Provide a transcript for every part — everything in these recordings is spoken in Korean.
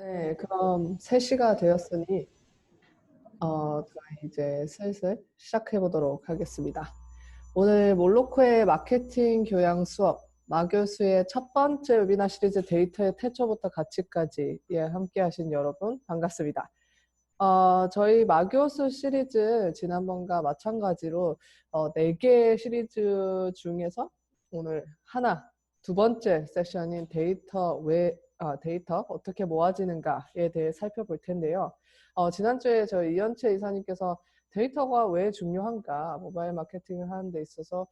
네, 그럼 3시가 되었으니 저희 이제 슬슬 시작해 보도록 하겠습니다. 오늘 몰로코의 마케팅 교양 수업 마교수의 첫 번째 웨비나 시리즈 데이터의 태초부터 가치까지에 함께 하신 여러분 반갑습니다. 저희 마교수 시리즈 지난번과 마찬가지로 4개 시리즈 중에서 오늘 두 번째 세션인 데이터 어떻게 모아지는가에 대해 살펴볼 텐데요. 지난주에 저희 이현채 이사님께서 데이터가 왜 중요한가, 모바일 마케팅을 하는 데 있어서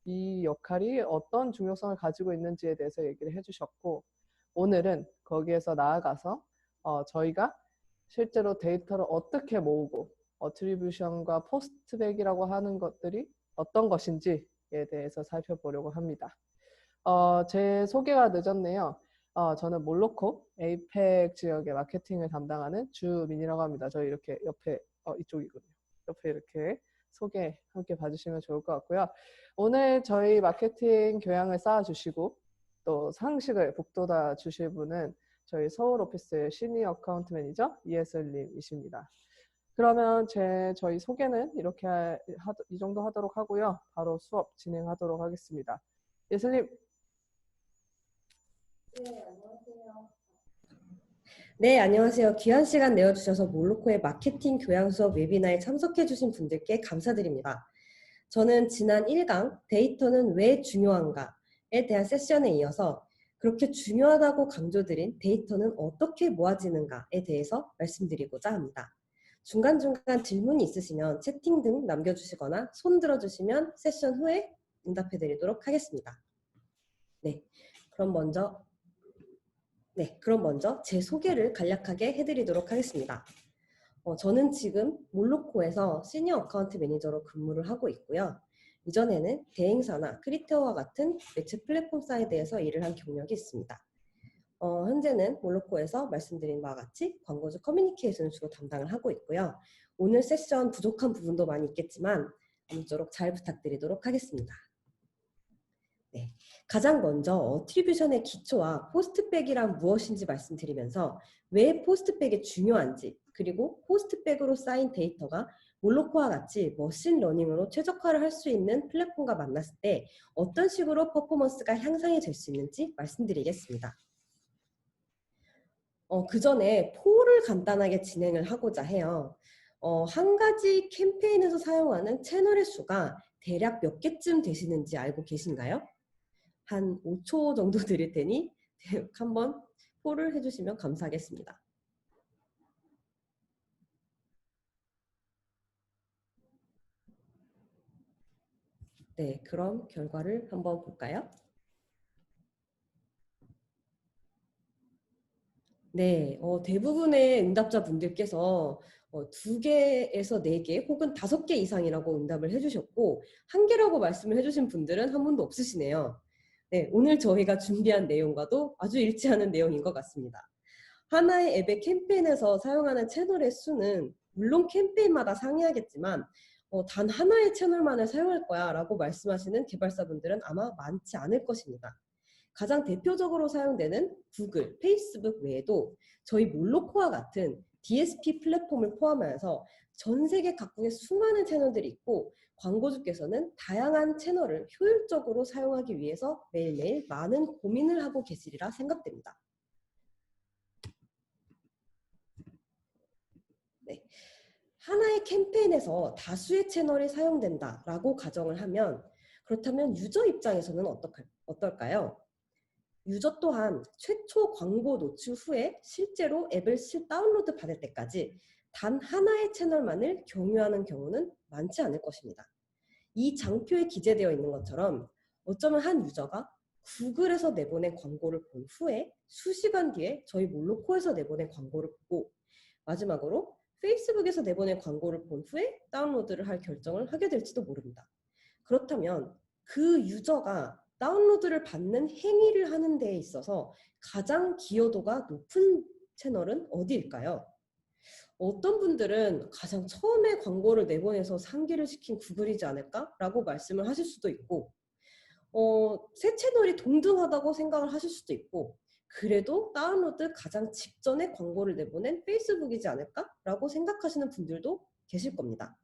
이 역할이 어떤 중요성을 가지고 있는지에 대해서 얘기를 해주셨고, 오늘은 거기에서 나아가서 저희가 실제로 데이터를 어떻게 모으고 어트리뷰션과 포스트백이라고 하는 것들이 어떤 것인지에 대해서 살펴보려고 합니다. 제 소개가 늦었네요. 저는 몰로코 에이펙 지역의 마케팅을 담당하는 주민이라고 합니다. 저희 이렇게 옆에 이쪽이거든요. 옆에 이렇게 소개 함께 봐주시면 좋을 것 같고요. 오늘 저희 마케팅 교양을 쌓아주시고 또 상식을 북돋아 주실 분은 저희 서울 오피스의 시니어 어카운트 매니저 이예슬님이십니다. 그러면 저희 소개는 이렇게 이 정도 하도록 하고요. 바로 수업 진행하도록 하겠습니다. 예슬님. 네, 안녕하세요. 네, 안녕하세요. 귀한 시간 내어주셔서 몰로코의 마케팅 교양 수업 웨비나에 참석해주신 분들께 감사드립니다. 저는 지난 1강 데이터는 왜 중요한가에 대한 세션에 이어서 그렇게 중요하다고 강조드린 데이터는 어떻게 모아지는가에 대해서 말씀드리고자 합니다. 중간중간 질문이 있으시면 채팅 등 남겨주시거나 손 들어주시면 세션 후에 응답해드리도록 하겠습니다. 네, 그럼 먼저 제 소개를 간략하게 해드리도록 하겠습니다. 저는 지금 몰로코에서 시니어 어카운트 매니저로 근무를 하고 있고요. 이전에는 대행사나 크리테오와 같은 매체 플랫폼 사이드에서 일을 한 경력이 있습니다. 현재는 몰로코에서 말씀드린 바와 같이 광고주 커뮤니케이션을 주로 담당을 하고 있고요. 오늘 세션 부족한 부분도 많이 있겠지만 아무쪼록 잘 부탁드리도록 하겠습니다. 네, 가장 먼저 어트리뷰션의 기초와 포스트백이란 무엇인지 말씀드리면서 왜 포스트백이 중요한지, 그리고 포스트백으로 쌓인 데이터가 몰로코와 같이 머신러닝으로 최적화를 할 수 있는 플랫폼과 만났을 때 어떤 식으로 퍼포먼스가 향상이 될 수 있는지 말씀드리겠습니다. 그 전에 폴을 간단하게 진행을 하고자 해요. 한 가지 캠페인에서 사용하는 채널의 수가 대략 몇 개쯤 되시는지 알고 계신가요? 한 5초 정도 드릴 테니 한번 폴을 해주시면 감사하겠습니다. 네, 그럼 결과를 한번 볼까요? 네, 대부분의 응답자분들께서 2개에서 4개 혹은 5개 이상이라고 응답을 해주셨고 1개라고 말씀을 해주신 분들은 한 분도 없으시네요. 네, 오늘 저희가 준비한 내용과도 아주 일치하는 내용인 것 같습니다. 하나의 앱의 캠페인에서 사용하는 채널의 수는 물론 캠페인마다 상이하겠지만 단 하나의 채널만을 사용할 거야 라고 말씀하시는 개발사분들은 아마 많지 않을 것입니다. 가장 대표적으로 사용되는 구글, 페이스북 외에도 저희 몰로코와 같은 DSP 플랫폼을 포함하여서 전 세계 각국의 수많은 채널들이 있고 광고주께서는 다양한 채널을 효율적으로 사용하기 위해서 매일매일 많은 고민을 하고 계시리라 생각됩니다. 네. 하나의 캠페인에서 다수의 채널이 사용된다라고 가정을 하면 그렇다면 유저 입장에서는 어떨까요? 유저 또한 최초 광고 노출 후에 실제로 앱을 다운로드 받을 때까지 단 하나의 채널만을 경유하는 경우는 많지 않을 것입니다. 이 장표에 기재되어 있는 것처럼 어쩌면 한 유저가 구글에서 내보낸 광고를 본 후에 수시간 뒤에 저희 몰로코에서 내보낸 광고를 보고 마지막으로 페이스북에서 내보낸 광고를 본 후에 다운로드를 할 결정을 하게 될지도 모릅니다. 그렇다면 그 유저가 다운로드를 받는 행위를 하는 데에 있어서 가장 기여도가 높은 채널은 어디일까요? 어떤 분들은 가장 처음에 광고를 내보내서 상기를 시킨 구글이지 않을까라고 말씀을 하실 수도 있고 새 채널이 동등하다고 생각을 하실 수도 있고 그래도 다운로드 가장 직전에 광고를 내보낸 페이스북이지 않을까라고 생각하시는 분들도 계실 겁니다.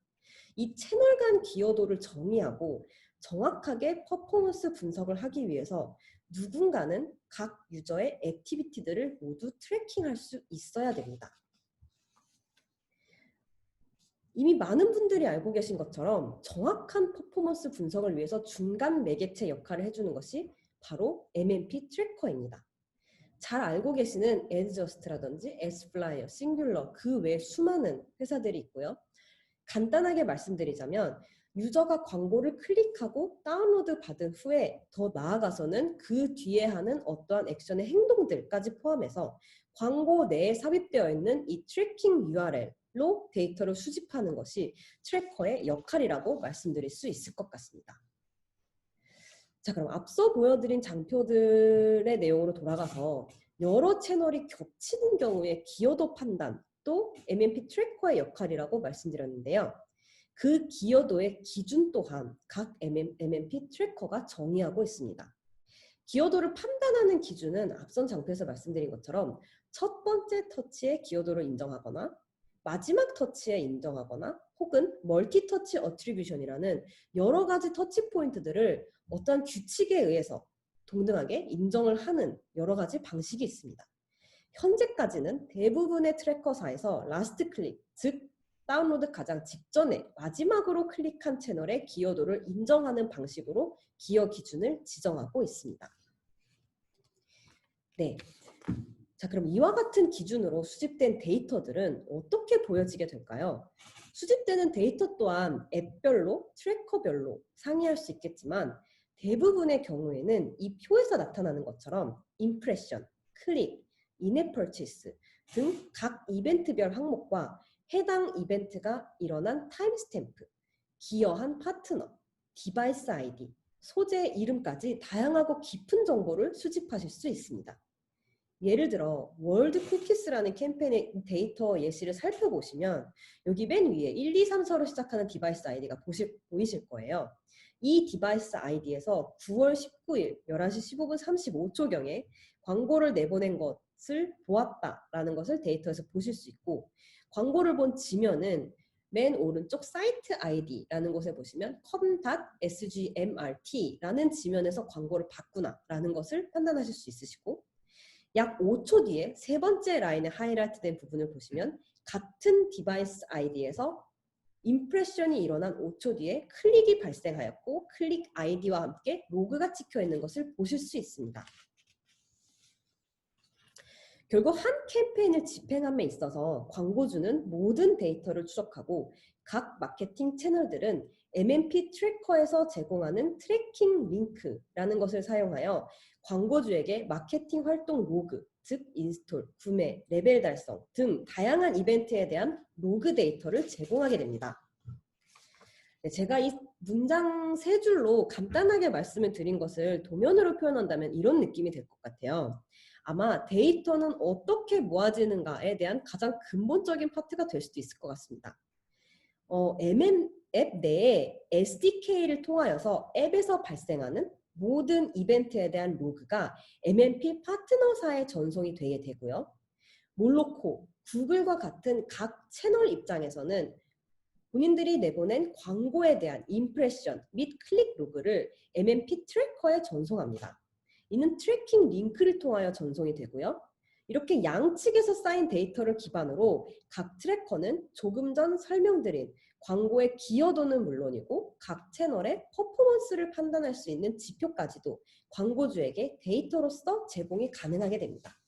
이 채널 간 기여도를 정의하고 정확하게 퍼포먼스 분석을 하기 위해서 누군가는 각 유저의 액티비티들을 모두 트래킹할 수 있어야 됩니다. 이미 많은 분들이 알고 계신 것처럼 정확한 퍼포먼스 분석을 위해서 중간 매개체 역할을 해주는 것이 바로 MMP 트래커입니다. 잘 알고 계시는 애드저스트라든지 에스플라이어, 싱귤러 그 외 수많은 회사들이 있고요. 간단하게 말씀드리자면 유저가 광고를 클릭하고 다운로드 받은 후에 더 나아가서는 그 뒤에 하는 어떠한 액션의 행동들까지 포함해서 광고 내에 삽입되어 있는 이 트래킹 URL로 데이터를 수집하는 것이 트래커의 역할이라고 말씀드릴 수 있을 것 같습니다. 자, 그럼 앞서 보여드린 장표들의 내용으로 돌아가서 여러 채널이 겹치는 경우에 기여도 판단도 MMP 트래커의 역할이라고 말씀드렸는데요. 그 기여도의 기준 또한 각 MMP 트래커가 정의하고 있습니다. 기여도를 판단하는 기준은 앞선 장표에서 말씀드린 것처럼 첫 번째 터치의 기여도를 인정하거나 마지막 터치에 인정하거나 혹은 멀티 터치 어트리뷰션이라는 여러 가지 터치 포인트들을 어떠한 규칙에 의해서 동등하게 인정을 하는 여러 가지 방식이 있습니다. 현재까지는 대부분의 트래커사에서 라스트 클릭, 즉 다운로드 가장 직전에 마지막으로 클릭한 채널의 기여도를 인정하는 방식으로 기여 기준을 지정하고 있습니다. 네. 자, 그럼 이와 같은 기준으로 수집된 데이터들은 어떻게 보여지게 될까요? 수집되는 데이터 또한 앱별로, 트래커별로 상이할 수 있겠지만 대부분의 경우에는 이 표에서 나타나는 것처럼 임프레션, 클릭, 인앱 퍼체이스 등 각 이벤트별 항목과 해당 이벤트가 일어난 타임스탬프, 기여한 파트너, 디바이스 아이디, 소재 이름까지 다양하고 깊은 정보를 수집하실 수 있습니다. 예를 들어 월드 쿠키스라는 캠페인의 데이터 예시를 살펴보시면 여기 맨 위에 1, 2, 3, 4로 시작하는 디바이스 아이디가 보이실 거예요. 이 디바이스 아이디에서 9월 19일 11시 15분 35초경에 광고를 내보낸 것을 보았다라는 것을 데이터에서 보실 수 있고 광고를 본 지면은 맨 오른쪽 사이트 아이디라는 곳에 보시면 com.sgmrt라는 지면에서 광고를 봤구나라는 것을 판단하실 수 있으시고 약 5초 뒤에 세 번째 라인에 하이라이트된 부분을 보시면 같은 디바이스 아이디에서 임프레션이 일어난 5초 뒤에 클릭이 발생하였고 클릭 아이디와 함께 로그가 찍혀 있는 것을 보실 수 있습니다. 결국 한 캠페인을 집행함에 있어서 광고주는 모든 데이터를 추적하고 각 마케팅 채널들은 MMP 트래커에서 제공하는 트래킹 링크라는 것을 사용하여 광고주에게 마케팅 활동 로그, 즉 인스톨, 구매, 레벨 달성 등 다양한 이벤트에 대한 로그 데이터를 제공하게 됩니다. 네, 제가 이 문장 세 줄로 간단하게 말씀을 드린 것을 도면으로 표현한다면 이런 느낌이 될 것 같아요. 아마 데이터는 어떻게 모아지는가에 대한 가장 근본적인 파트가 될 수도 있을 것 같습니다. 앱 내에 SDK를 통하여서 앱에서 발생하는 모든 이벤트에 대한 로그가 MMP 파트너사에 전송이 되게 되고요. 몰로코, 구글과 같은 각 채널 입장에서는 본인들이 내보낸 광고에 대한 임프레션 및 클릭 로그를 MMP 트래커에 전송합니다. 이는 트래킹 링크를 통하여 전송이 되고요. 이렇게 양측에서 쌓인 데이터를 기반으로 각 트래커는 조금 전 설명드린 광고의 기여도는 물론이고 각 채널의 퍼포먼스를 판단할 수 있는 지표까지도 광고주에게 데이터로서 제공이 가능하게 됩니다.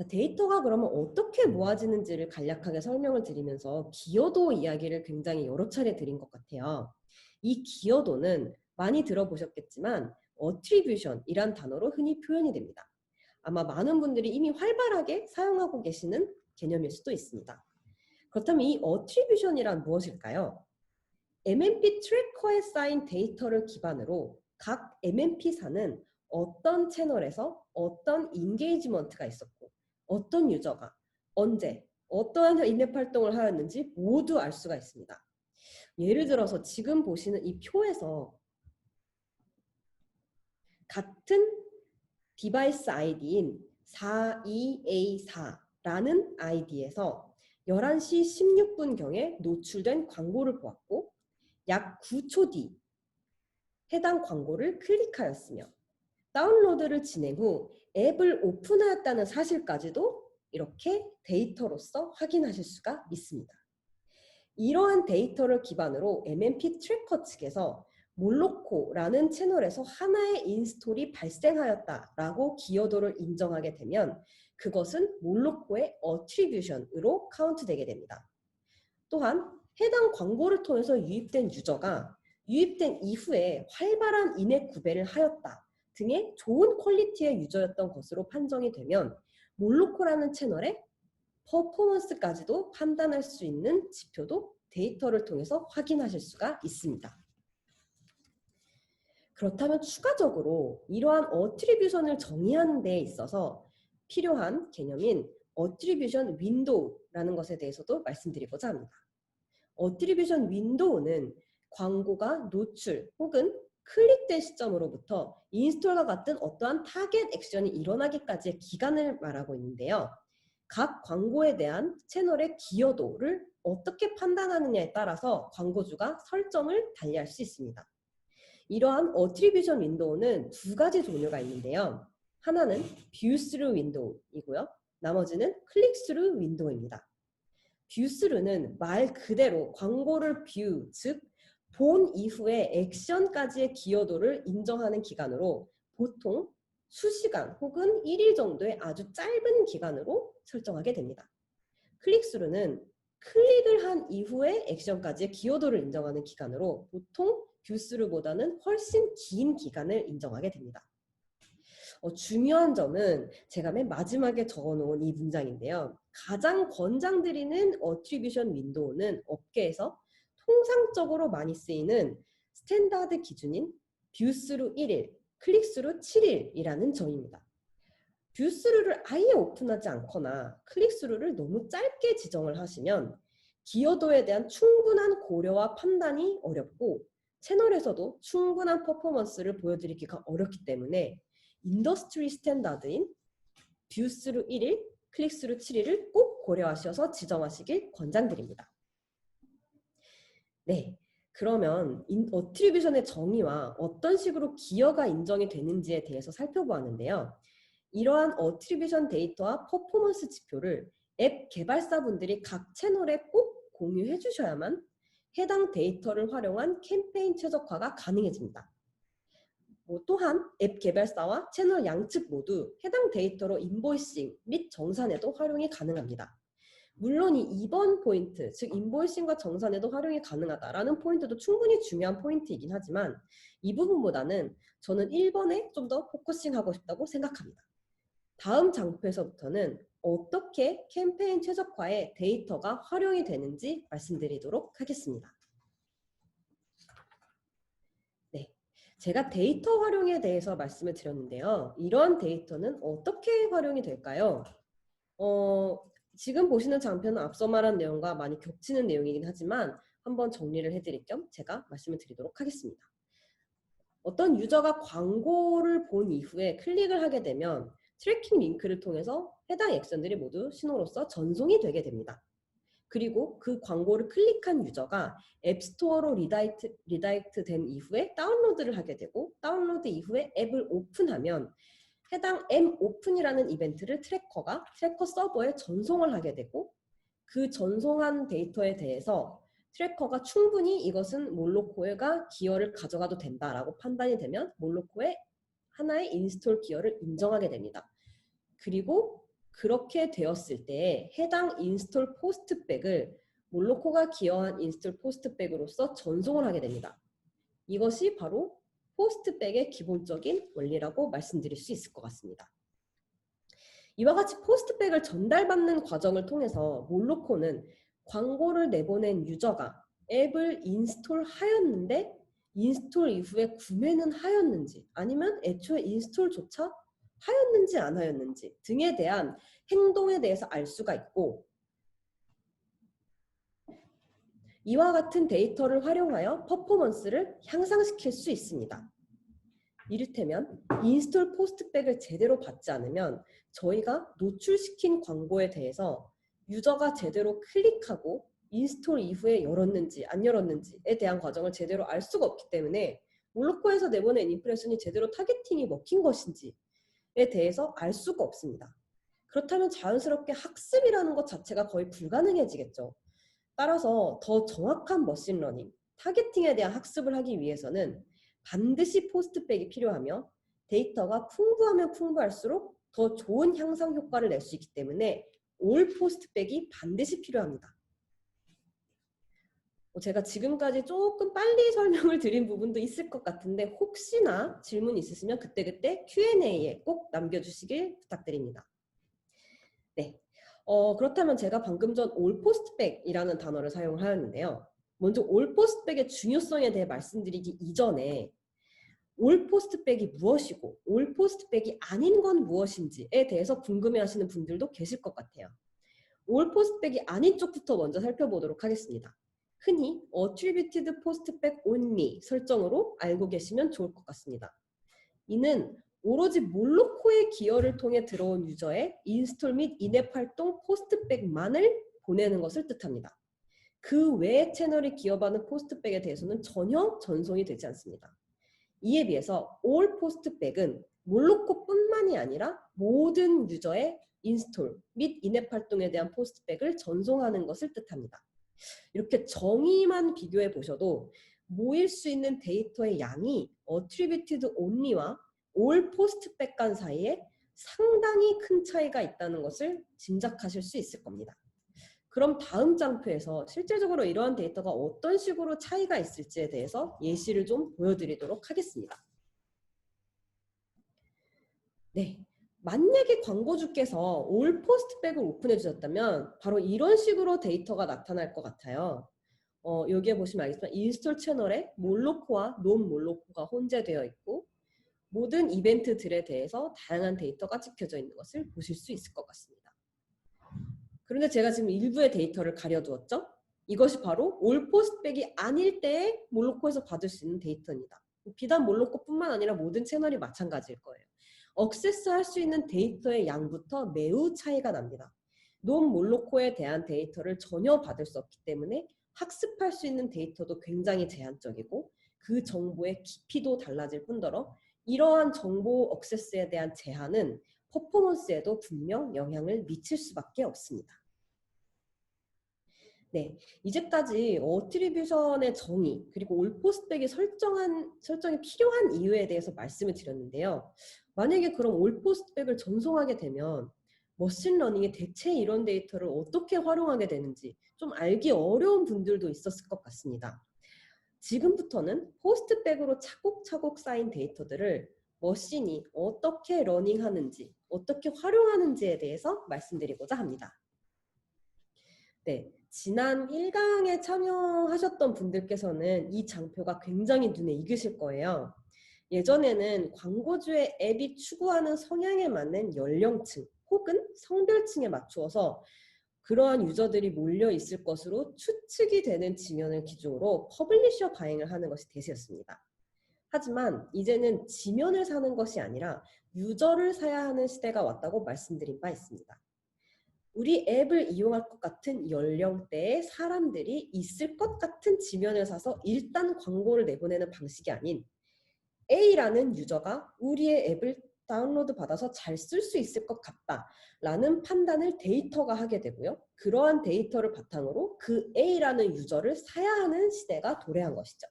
데이터가 그러면 어떻게 모아지는지를 간략하게 설명을 드리면서 기여도 이야기를 굉장히 여러 차례 드린 것 같아요. 이 기여도는 많이 들어보셨겠지만 어트리뷰션이란 단어로 흔히 표현이 됩니다. 아마 많은 분들이 이미 활발하게 사용하고 계시는 개념일 수도 있습니다. 그렇다면 이 어트리뷰션이란 무엇일까요? MMP 트래커에 쌓인 데이터를 기반으로 각 MMP사는 어떤 채널에서 어떤 인게이지먼트가 있었고 어떤 유저가 언제 어떠한 인앱 활동을 하였는지 모두 알 수가 있습니다. 예를 들어서 지금 보시는 이 표에서 같은 디바이스 아이디인 42A4라는 아이디에서 11시 16분경에 노출된 광고를 보았고 약 9초 뒤 해당 광고를 클릭하였으며 다운로드를 진행 후 앱을 오픈하였다는 사실까지도 이렇게 데이터로서 확인하실 수가 있습니다. 이러한 데이터를 기반으로 MMP 트래커 측에서 몰로코라는 채널에서 하나의 인스톨이 발생하였다라고 기여도를 인정하게 되면 그것은 몰로코의 어트리뷰션으로 카운트되게 됩니다. 또한 해당 광고를 통해서 유입된 유저가 유입된 이후에 활발한 인액 구배를 하였다 등의 좋은 퀄리티의 유저였던 것으로 판정이 되면 몰로코라는 채널의 퍼포먼스까지도 판단할 수 있는 지표도 데이터를 통해서 확인하실 수가 있습니다. 그렇다면 추가적으로 이러한 어트리뷰션을 정의하는 데 있어서 필요한 개념인 어트리뷰션 윈도우라는 것에 대해서도 말씀드리고자 합니다. 어트리뷰션 윈도우는 광고가 노출 혹은 클릭된 시점으로부터 인스톨과 같은 어떠한 타겟 액션이 일어나기까지의 기간을 말하고 있는데요. 각 광고에 대한 채널의 기여도를 어떻게 판단하느냐에 따라서 광고주가 설정을 달리할 수 있습니다. 이러한 어트리뷰션 윈도우는 두 가지 종류가 있는데요. 하나는 뷰스루 윈도우이고요. 나머지는 클릭스루 윈도우입니다. 뷰스루는 말 그대로 광고를 뷰, 즉 본 이후에 액션까지의 기여도를 인정하는 기간으로 보통 수시간 혹은 1일 정도의 아주 짧은 기간으로 설정하게 됩니다. 클릭스루는 클릭을 한 이후에 액션까지의 기여도를 인정하는 기간으로 보통 뷰스루보다는 훨씬 긴 기간을 인정하게 됩니다. 중요한 점은 제가 맨 마지막에 적어놓은 이 문장인데요. 가장 권장드리는 어트리뷰션 윈도우는 업계에서 통상적으로 많이 쓰이는 스탠다드 기준인 뷰스루 1일, 클릭스루 7일이라는 점입니다. 뷰스루를 아예 오픈하지 않거나 클릭스루를 너무 짧게 지정을 하시면 기여도에 대한 충분한 고려와 판단이 어렵고 채널에서도 충분한 퍼포먼스를 보여드리기가 어렵기 때문에 인더스트리 스탠다드인 뷰스루 1일, 클릭스루 7일을 꼭 고려하셔서 지정하시길 권장드립니다. 네, 그러면 어트리뷰션의 정의와 어떤 식으로 기여가 인정이 되는지에 대해서 살펴보았는데요. 이러한 어트리뷰션 데이터와 퍼포먼스 지표를 앱 개발사분들이 각 채널에 꼭 공유해 주셔야만 해당 데이터를 활용한 캠페인 최적화가 가능해집니다. 또한 앱 개발사와 채널 양측 모두 해당 데이터로 인보이싱 및 정산에도 활용이 가능합니다. 물론 이 2번 포인트, 즉 인보이싱과 정산에도 활용이 가능하다라는 포인트도 충분히 중요한 포인트이긴 하지만 이 부분보다는 저는 1번에 좀 더 포커싱하고 싶다고 생각합니다. 다음 장표에서부터는 어떻게 캠페인 최적화에 데이터가 활용이 되는지 말씀드리도록 하겠습니다. 네, 제가 데이터 활용에 대해서 말씀을 드렸는데요. 이러한 데이터는 어떻게 활용이 될까요? 지금 보시는 장표는 앞서 말한 내용과 많이 겹치는 내용이긴 하지만 한번 정리를 해드릴 겸 제가 말씀을 드리도록 하겠습니다. 어떤 유저가 광고를 본 이후에 클릭을 하게 되면 트래킹 링크를 통해서 해당 액션들이 모두 신호로서 전송이 되게 됩니다. 그리고 그 광고를 클릭한 유저가 앱스토어로 리다이렉트 된 이후에 다운로드를 하게 되고 다운로드 이후에 앱을 오픈하면 해당 M 오픈이라는 이벤트를 트래커 서버에 전송을 하게 되고 그 전송한 데이터에 대해서 트래커가 충분히 이것은 몰로코가 기여를 가져가도 된다라고 판단이 되면 몰로코의 하나의 인스톨 기여를 인정하게 됩니다. 그리고 그렇게 되었을 때 해당 인스톨 포스트백을 몰로코가 기여한 인스톨 포스트백으로서 전송을 하게 됩니다. 이것이 바로 포스트백의 기본적인 원리라고 말씀드릴 수 있을 것 같습니다. 이와 같이 포스트백을 전달받는 과정을 통해서 몰로코는 광고를 내보낸 유저가 앱을 인스톨하였는데 인스톨 이후에 구매는 하였는지 아니면 애초에 인스톨조차 하였는지 안 하였는지 등에 대한 행동에 대해서 알 수가 있고 이와 같은 데이터를 활용하여 퍼포먼스를 향상시킬 수 있습니다. 이를테면 인스톨 포스트백을 제대로 받지 않으면 저희가 노출시킨 광고에 대해서 유저가 제대로 클릭하고 인스톨 이후에 열었는지 안 열었는지에 대한 과정을 제대로 알 수가 없기 때문에 몰로코에서 내보낸 임프레션이 제대로 타겟팅이 먹힌 것인지에 대해서 알 수가 없습니다. 그렇다면 자연스럽게 학습이라는 것 자체가 거의 불가능해지겠죠. 따라서 더 정확한 머신러닝, 타겟팅에 대한 학습을 하기 위해서는 반드시 포스트백이 필요하며 데이터가 풍부하면 풍부할수록 더 좋은 향상 효과를 낼 수 있기 때문에 올 포스트백이 반드시 필요합니다. 제가 지금까지 조금 빨리 설명을 드린 부분도 있을 것 같은데 혹시나 질문 있으시면 그때그때 Q&A에 꼭 남겨주시길 부탁드립니다. 네, 그렇다면 제가 방금 전 올 포스트백이라는 단어를 사용을 하였는데요. 먼저 올 포스트백의 중요성에 대해 말씀드리기 이전에 올 포스트백이 무엇이고 올 포스트백이 아닌 건 무엇인지에 대해서 궁금해하시는 분들도 계실 것 같아요. 올 포스트백이 아닌 쪽부터 먼저 살펴보도록 하겠습니다. 흔히 Attributed Postback Only 설정으로 알고 계시면 좋을 것 같습니다. 이는 오로지 몰로코의 기여를 통해 들어온 유저의 인스톨 및 인앱 활동 포스트백만을 보내는 것을 뜻합니다. 그 외의 채널이 기여받는 포스트백에 대해서는 전혀 전송이 되지 않습니다. 이에 비해서 all 포스트백은 몰로코뿐만이 아니라 모든 유저의 인스톨 및 인앱 활동에 대한 포스트백을 전송하는 것을 뜻합니다. 이렇게 정의만 비교해 보셔도 모일 수 있는 데이터의 양이 attributed only와 all postback 간 사이에 상당히 큰 차이가 있다는 것을 짐작하실 수 있을 겁니다. 그럼 다음 장표에서 실제적으로 이러한 데이터가 어떤 식으로 차이가 있을지에 대해서 예시를 좀 보여드리도록 하겠습니다. 네. 만약에 광고주께서 올 포스트백을 오픈해 주셨다면 바로 이런 식으로 데이터가 나타날 것 같아요. 여기에 보시면 알겠지만 인스톨 채널에 몰로코와 논 몰로코가 혼재되어 있고 모든 이벤트들에 대해서 다양한 데이터가 찍혀져 있는 것을 보실 수 있을 것 같습니다. 그런데 제가 지금 일부의 데이터를 가려두었죠? 이것이 바로 올 포스트백이 아닐 때에 몰로코에서 받을 수 있는 데이터입니다. 비단 몰로코뿐만 아니라 모든 채널이 마찬가지일 거예요. 액세스할 수 있는 데이터의 양부터 매우 차이가 납니다. 논 몰로코에 대한 데이터를 전혀 받을 수 없기 때문에 학습할 수 있는 데이터도 굉장히 제한적이고 그 정보의 깊이도 달라질 뿐더러 이러한 정보 액세스에 대한 제한은 퍼포먼스에도 분명 영향을 미칠 수밖에 없습니다. 네, 이제까지 어트리뷰션의 정의 그리고 올 포스트백이 설정이 필요한 이유에 대해서 말씀을 드렸는데요. 만약에 그럼 올 포스트백을 전송하게 되면 머신러닝이 대체 이런 데이터를 어떻게 활용하게 되는지 좀 알기 어려운 분들도 있었을 것 같습니다. 지금부터는 포스트백으로 차곡차곡 쌓인 데이터들을 머신이 어떻게 러닝하는지, 어떻게 활용하는지에 대해서 말씀드리고자 합니다. 네, 지난 1강에 참여하셨던 분들께서는 이 장표가 굉장히 눈에 익으실 거예요. 예전에는 광고주의 앱이 추구하는 성향에 맞는 연령층 혹은 성별층에 맞추어서 그러한 유저들이 몰려 있을 것으로 추측이 되는 지면을 기준으로 퍼블리셔 바잉을 하는 것이 대세였습니다. 하지만 이제는 지면을 사는 것이 아니라 유저를 사야 하는 시대가 왔다고 말씀드린 바 있습니다. 우리 앱을 이용할 것 같은 연령대의 사람들이 있을 것 같은 지면을 사서 일단 광고를 내보내는 방식이 아닌 A라는 유저가 우리의 앱을 다운로드 받아서 잘 쓸 수 있을 것 같다라는 판단을 데이터가 하게 되고요. 그러한 데이터를 바탕으로 그 A라는 유저를 사야 하는 시대가 도래한 것이죠.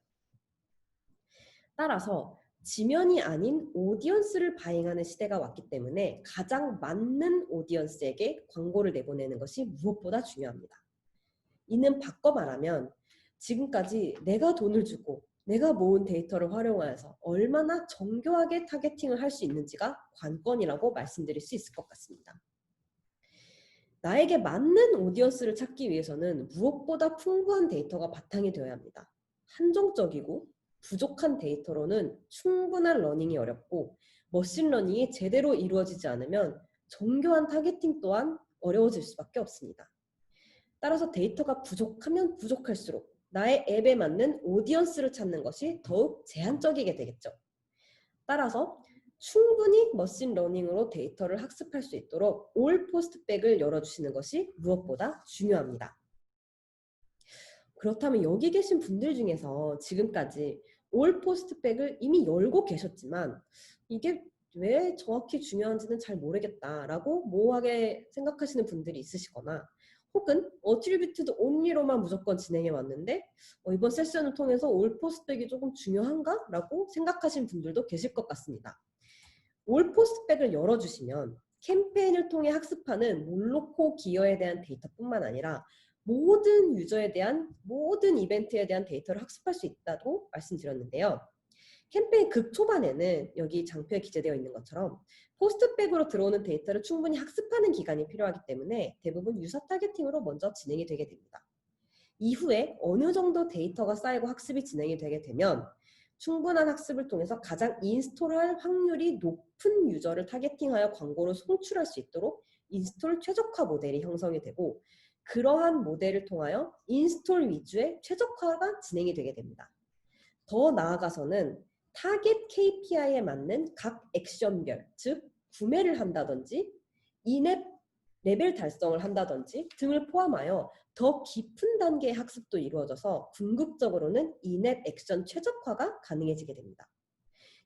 따라서 지면이 아닌 오디언스를 바잉하는 시대가 왔기 때문에 가장 맞는 오디언스에게 광고를 내보내는 것이 무엇보다 중요합니다. 이는 바꿔 말하면 지금까지 내가 돈을 주고 내가 모은 데이터를 활용하여서 얼마나 정교하게 타겟팅을 할 수 있는지가 관건이라고 말씀드릴 수 있을 것 같습니다. 나에게 맞는 오디언스를 찾기 위해서는 무엇보다 풍부한 데이터가 바탕이 되어야 합니다. 한정적이고 부족한 데이터로는 충분한 러닝이 어렵고 머신러닝이 제대로 이루어지지 않으면 정교한 타겟팅 또한 어려워질 수밖에 없습니다. 따라서 데이터가 부족하면 부족할수록 나의 앱에 맞는 오디언스를 찾는 것이 더욱 제한적이게 되겠죠. 따라서 충분히 머신러닝으로 데이터를 학습할 수 있도록 올 포스트백을 열어주시는 것이 무엇보다 중요합니다. 그렇다면 여기 계신 분들 중에서 지금까지 올 포스트백을 이미 열고 계셨지만 이게 왜 정확히 중요한지는 잘 모르겠다라고 모호하게 생각하시는 분들이 있으시거나 혹은 어트리뷰티드 온리로만 무조건 진행해 왔는데 이번 세션을 통해서 올 포스트백이 조금 중요한가? 라고 생각하시는 분들도 계실 것 같습니다. 올 포스트백을 열어주시면 캠페인을 통해 학습하는 몰로코 기여에 대한 데이터뿐만 아니라 모든 유저에 대한 모든 이벤트에 대한 데이터를 학습할 수 있다고 말씀드렸는데요. 캠페인 극초반에는 여기 장표에 기재되어 있는 것처럼 포스트백으로 들어오는 데이터를 충분히 학습하는 기간이 필요하기 때문에 대부분 유사 타겟팅으로 먼저 진행이 되게 됩니다. 이후에 어느 정도 데이터가 쌓이고 학습이 진행이 되게 되면 충분한 학습을 통해서 가장 인스톨할 확률이 높은 유저를 타겟팅하여 광고를 송출할 수 있도록 인스톨 최적화 모델이 형성이 되고 그러한 모델을 통하여 인스톨 위주의 최적화가 진행이 되게 됩니다. 더 나아가서는 타겟 KPI에 맞는 각 액션별, 즉 구매를 한다든지 인앱 레벨 달성을 한다든지 등을 포함하여 더 깊은 단계의 학습도 이루어져서 궁극적으로는 인앱 액션 최적화가 가능해지게 됩니다.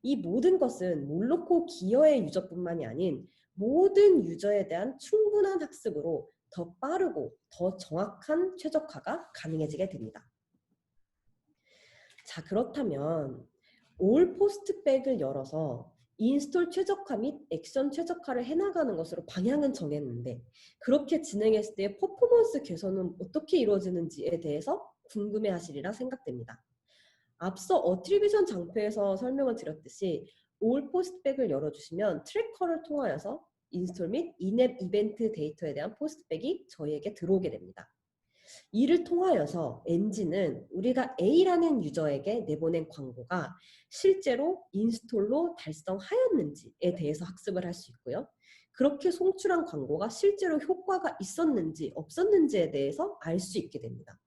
이 모든 것은 몰로코 기여의 유저뿐만이 아닌 모든 유저에 대한 충분한 학습으로 더 빠르고 더 정확한 최적화가 가능해지게 됩니다. 자, 그렇다면 올 포스트백을 열어서 인스톨 최적화 및 액션 최적화를 해나가는 것으로 방향은 정했는데 그렇게 진행했을 때 퍼포먼스 개선은 어떻게 이루어지는지에 대해서 궁금해하시리라 생각됩니다. 앞서 어트리뷰션 장표에서 설명을 드렸듯이 올 포스트백을 열어주시면 트래커를 통하여서 인스톨 및 인앱 이벤트 데이터에 대한 포스트백이 저희에게 들어오게 됩니다. 이를 통하여서 엔진은 우리가 A라는 유저에게 내보낸 광고가 실제로 인스톨로 달성하였는지에 대해서 학습을 할 수 있고요. 그렇게 송출한 광고가 실제로 효과가 있었는지 없었는지에 대해서 알 수 있게 됩니다.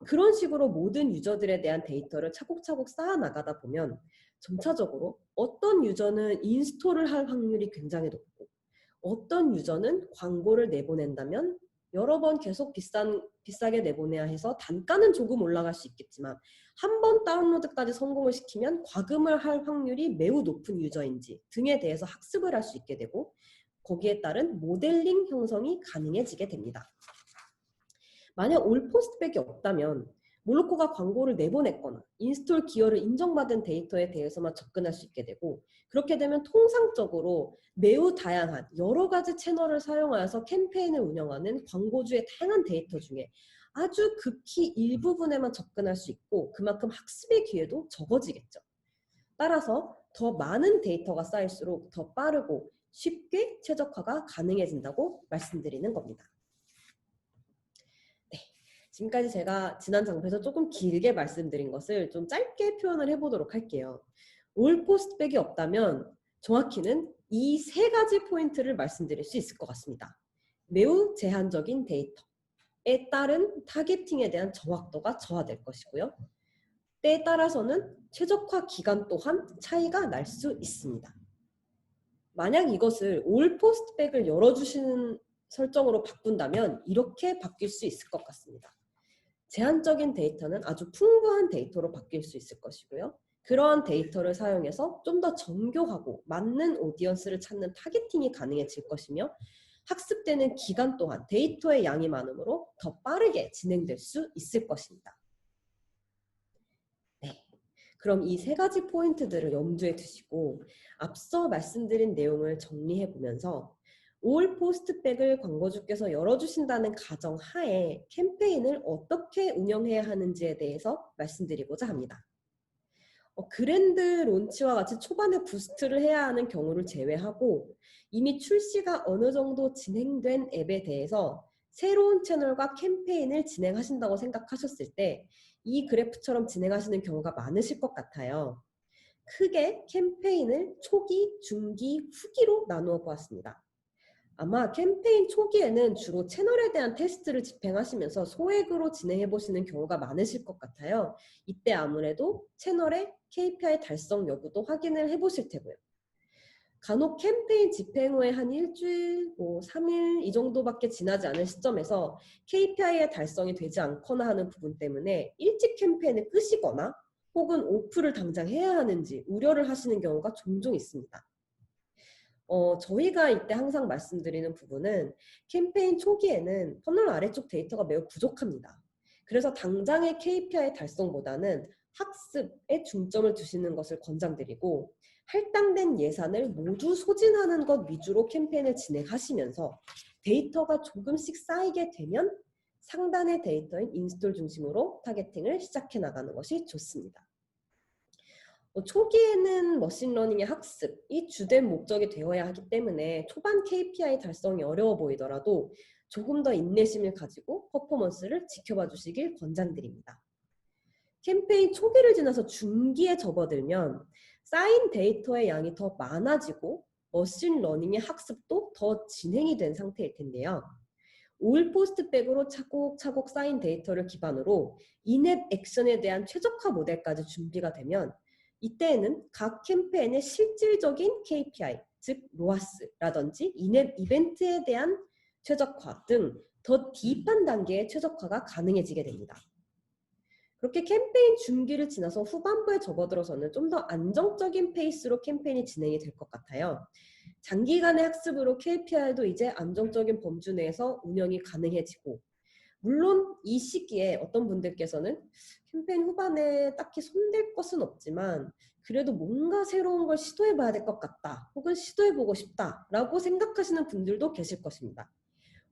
그런 식으로 모든 유저들에 대한 데이터를 차곡차곡 쌓아 나가다 보면 점차적으로 어떤 유저는 인스톨을 할 확률이 굉장히 높고 어떤 유저는 광고를 내보낸다면 여러 번 계속 비싸게 내보내야 해서 단가는 조금 올라갈 수 있겠지만 한 번 다운로드까지 성공을 시키면 과금을 할 확률이 매우 높은 유저인지 등에 대해서 학습을 할 수 있게 되고 거기에 따른 모델링 형성이 가능해지게 됩니다. 만약 올 포스트백이 없다면 몰로코가 광고를 내보냈거나 인스톨 기여를 인정받은 데이터에 대해서만 접근할 수 있게 되고 그렇게 되면 통상적으로 매우 다양한 여러 가지 채널을 사용하여서 캠페인을 운영하는 광고주의 다양한 데이터 중에 아주 극히 일부분에만 접근할 수 있고 그만큼 학습의 기회도 적어지겠죠. 따라서 더 많은 데이터가 쌓일수록 더 빠르고 쉽게 최적화가 가능해진다고 말씀드리는 겁니다. 지금까지 제가 지난 장표에서 조금 길게 말씀드린 것을 좀 짧게 표현을 해보도록 할게요. 올 포스트백이 없다면 정확히는 이 세 가지 포인트를 말씀드릴 수 있을 것 같습니다. 매우 제한적인 데이터에 따른 타겟팅에 대한 정확도가 저하될 것이고요. 때에 따라서는 최적화 기간 또한 차이가 날 수 있습니다. 만약 이것을 올 포스트백을 열어주시는 설정으로 바꾼다면 이렇게 바뀔 수 있을 것 같습니다. 제한적인 데이터는 아주 풍부한 데이터로 바뀔 수 있을 것이고요. 그러한 데이터를 사용해서 좀 더 정교하고 맞는 오디언스를 찾는 타겟팅이 가능해질 것이며 학습되는 기간 또한 데이터의 양이 많으므로 더 빠르게 진행될 수 있을 것입니다. 네, 그럼 이 세 가지 포인트들을 염두에 두시고 앞서 말씀드린 내용을 정리해 보면서 올 포스트백을 광고주께서 열어주신다는 가정 하에 캠페인을 어떻게 운영해야 하는지에 대해서 말씀드리고자 합니다. 그랜드 론치와 같이 초반에 부스트를 해야 하는 경우를 제외하고 이미 출시가 어느 정도 진행된 앱에 대해서 새로운 채널과 캠페인을 진행하신다고 생각하셨을 때 이 그래프처럼 진행하시는 경우가 많으실 것 같아요. 크게 캠페인을 초기, 중기, 후기로 나누어 보았습니다. 아마 캠페인 초기에는 주로 채널에 대한 테스트를 집행하시면서 소액으로 진행해 보시는 경우가 많으실 것 같아요. 이때 아무래도 채널의 KPI 달성 여부도 확인을 해 보실 테고요. 간혹 캠페인 집행 후에 한 일주일, 3일 이 정도밖에 지나지 않은 시점에서 KPI의 달성이 되지 않거나 하는 부분 때문에 일찍 캠페인을 끄시거나 혹은 오프를 당장 해야 하는지 우려를 하시는 경우가 종종 있습니다. 저희가 이때 항상 말씀드리는 부분은 캠페인 초기에는 퍼널 아래쪽 데이터가 매우 부족합니다. 그래서 당장의 KPI 달성보다는 학습에 중점을 두시는 것을 권장드리고 할당된 예산을 모두 소진하는 것 위주로 캠페인을 진행하시면서 데이터가 조금씩 쌓이게 되면 상단의 데이터인 인스톨 중심으로 타겟팅을 시작해 나가는 것이 좋습니다. 초기에는 머신러닝의 학습이 주된 목적이 되어야 하기 때문에 초반 KPI 달성이 어려워 보이더라도 조금 더 인내심을 가지고 퍼포먼스를 지켜봐 주시길 권장드립니다. 캠페인 초기를 지나서 중기에 접어들면 쌓인 데이터의 양이 더 많아지고 머신러닝의 학습도 더 진행이 된 상태일 텐데요. 올 포스트백으로 차곡차곡 쌓인 데이터를 기반으로 인앱 액션에 대한 최적화 모델까지 준비가 되면 이때에는 각 캠페인의 실질적인 KPI, 즉 로아스라든지 인앱 이벤트에 대한 최적화 등 더 딥한 단계의 최적화가 가능해지게 됩니다. 그렇게 캠페인 중기를 지나서 후반부에 접어들어서는 좀 더 안정적인 페이스로 캠페인이 진행이 될 것 같아요. 장기간의 학습으로 KPI도 이제 안정적인 범주 내에서 운영이 가능해지고 물론 이 시기에 어떤 분들께서는 캠페인 후반에 딱히 손댈 것은 없지만 그래도 뭔가 새로운 걸 시도해봐야 될 것 같다 혹은 시도해보고 싶다라고 생각하시는 분들도 계실 것입니다.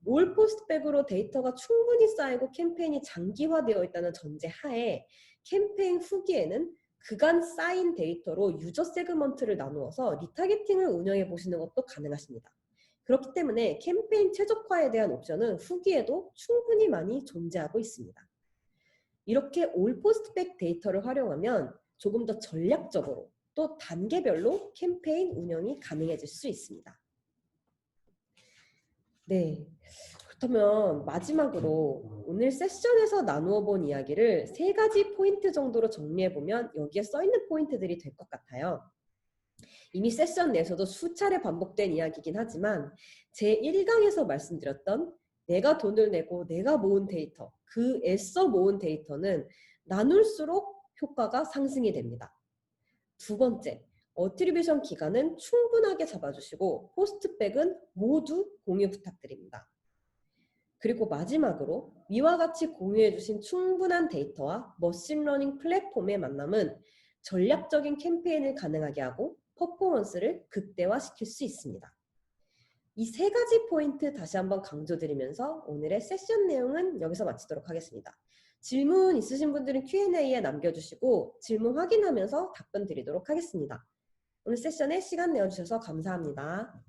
올 포스트백으로 데이터가 충분히 쌓이고 캠페인이 장기화되어 있다는 전제 하에 캠페인 후기에는 그간 쌓인 데이터로 유저 세그먼트를 나누어서 리타게팅을 운영해 보시는 것도 가능하십니다. 그렇기 때문에 캠페인 최적화에 대한 옵션은 후기에도 충분히 많이 존재하고 있습니다. 이렇게 올 포스트백 데이터를 활용하면 조금 더 전략적으로 또 단계별로 캠페인 운영이 가능해질 수 있습니다. 네. 그렇다면 마지막으로 오늘 세션에서 나누어 본 이야기를 3가지 포인트 정도로 정리해보면 여기에 써있는 포인트들이 될 것 같아요. 이미 세션 내에서도 수차례 반복된 이야기이긴 하지만 제 1강에서 말씀드렸던 내가 돈을 내고 내가 모은 데이터, 그 애써 모은 데이터는 나눌수록 효과가 상승이 됩니다. 두 번째, 어트리뷰션 기간은 충분하게 잡아주시고 포스트백은 모두 공유 부탁드립니다. 그리고 마지막으로 위와 같이 공유해주신 충분한 데이터와 머신러닝 플랫폼의 만남은 전략적인 캠페인을 가능하게 하고 퍼포먼스를 극대화시킬 수 있습니다. 이 3가지 포인트 다시 한번 강조드리면서 오늘의 세션 내용은 여기서 마치도록 하겠습니다. 질문 있으신 분들은 Q&A에 남겨주시고 질문 확인하면서 답변 드리도록 하겠습니다. 오늘 세션에 시간 내어주셔서 감사합니다.